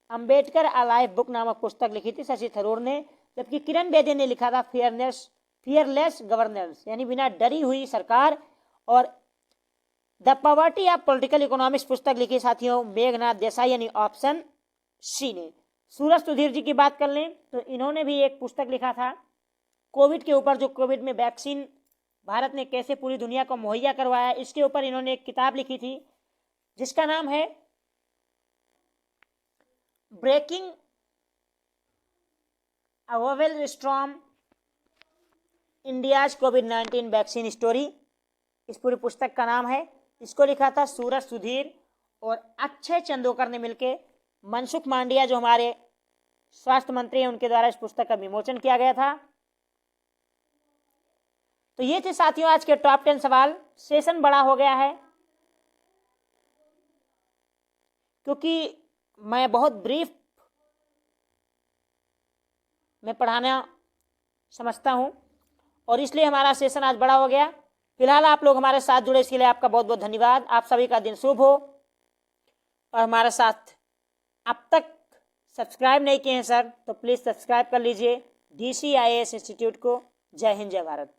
Ambedkar a life book नामक पुस्तक लिखी थी शशि थरूर ने। जबकि किरण बेदी ने लिखा था फियरलेस गवर्नेंस, यानी बिना डरी हुई सरकार। और the poverty of political economics पुस्तक लिखी साथियों मेघनाथ देसाई, यानी ऑप्शन सी ने। सूरज सुधीर जी की बात कर लें तो इन्होंने भी एक पुस्तक लिखा था कोविड के ऊपर, जो कोविड में वैक्सीन भारत ने कैसे पूरी दुनिया को मुहैया करवाया, इसके ऊपर इन्होंने एक किताब लिखी थी जिसका नाम है breaking a vowel storm India's कोविड-19 वैक्सीन स्टोरी, इस पूरी पुस्तक का नाम है। इसको लिखा था सूरज सुधीर और अक्षय चंदोकर ने मिलकर। मनसुख मांडविया जो हमारे स्वास्थ्य मंत्री हैं उनके द्वारा इस पुस्तक का विमोचन किया गया था। तो ये थे साथियों आज के टॉप 10 सवाल। सेशन बड़ा हो गया है क्योंकि मैं बहुत ब्रीफ में पढ़ाना समझता हूं और इसलिए हमारा सेशन आज बड़ा हो गया। फिलहाल आप लोग हमारे साथ जुड़े इसके लिए आपका बहुत बहुत धन्यवाद। आप सभी का दिन शुभ हो और हमारे साथ अब तक सब्सक्राइब नहीं किए हैं सर तो प्लीज़ सब्सक्राइब कर लीजिए DCIAS इंस्टीट्यूट को। जय हिंद, जय भारत।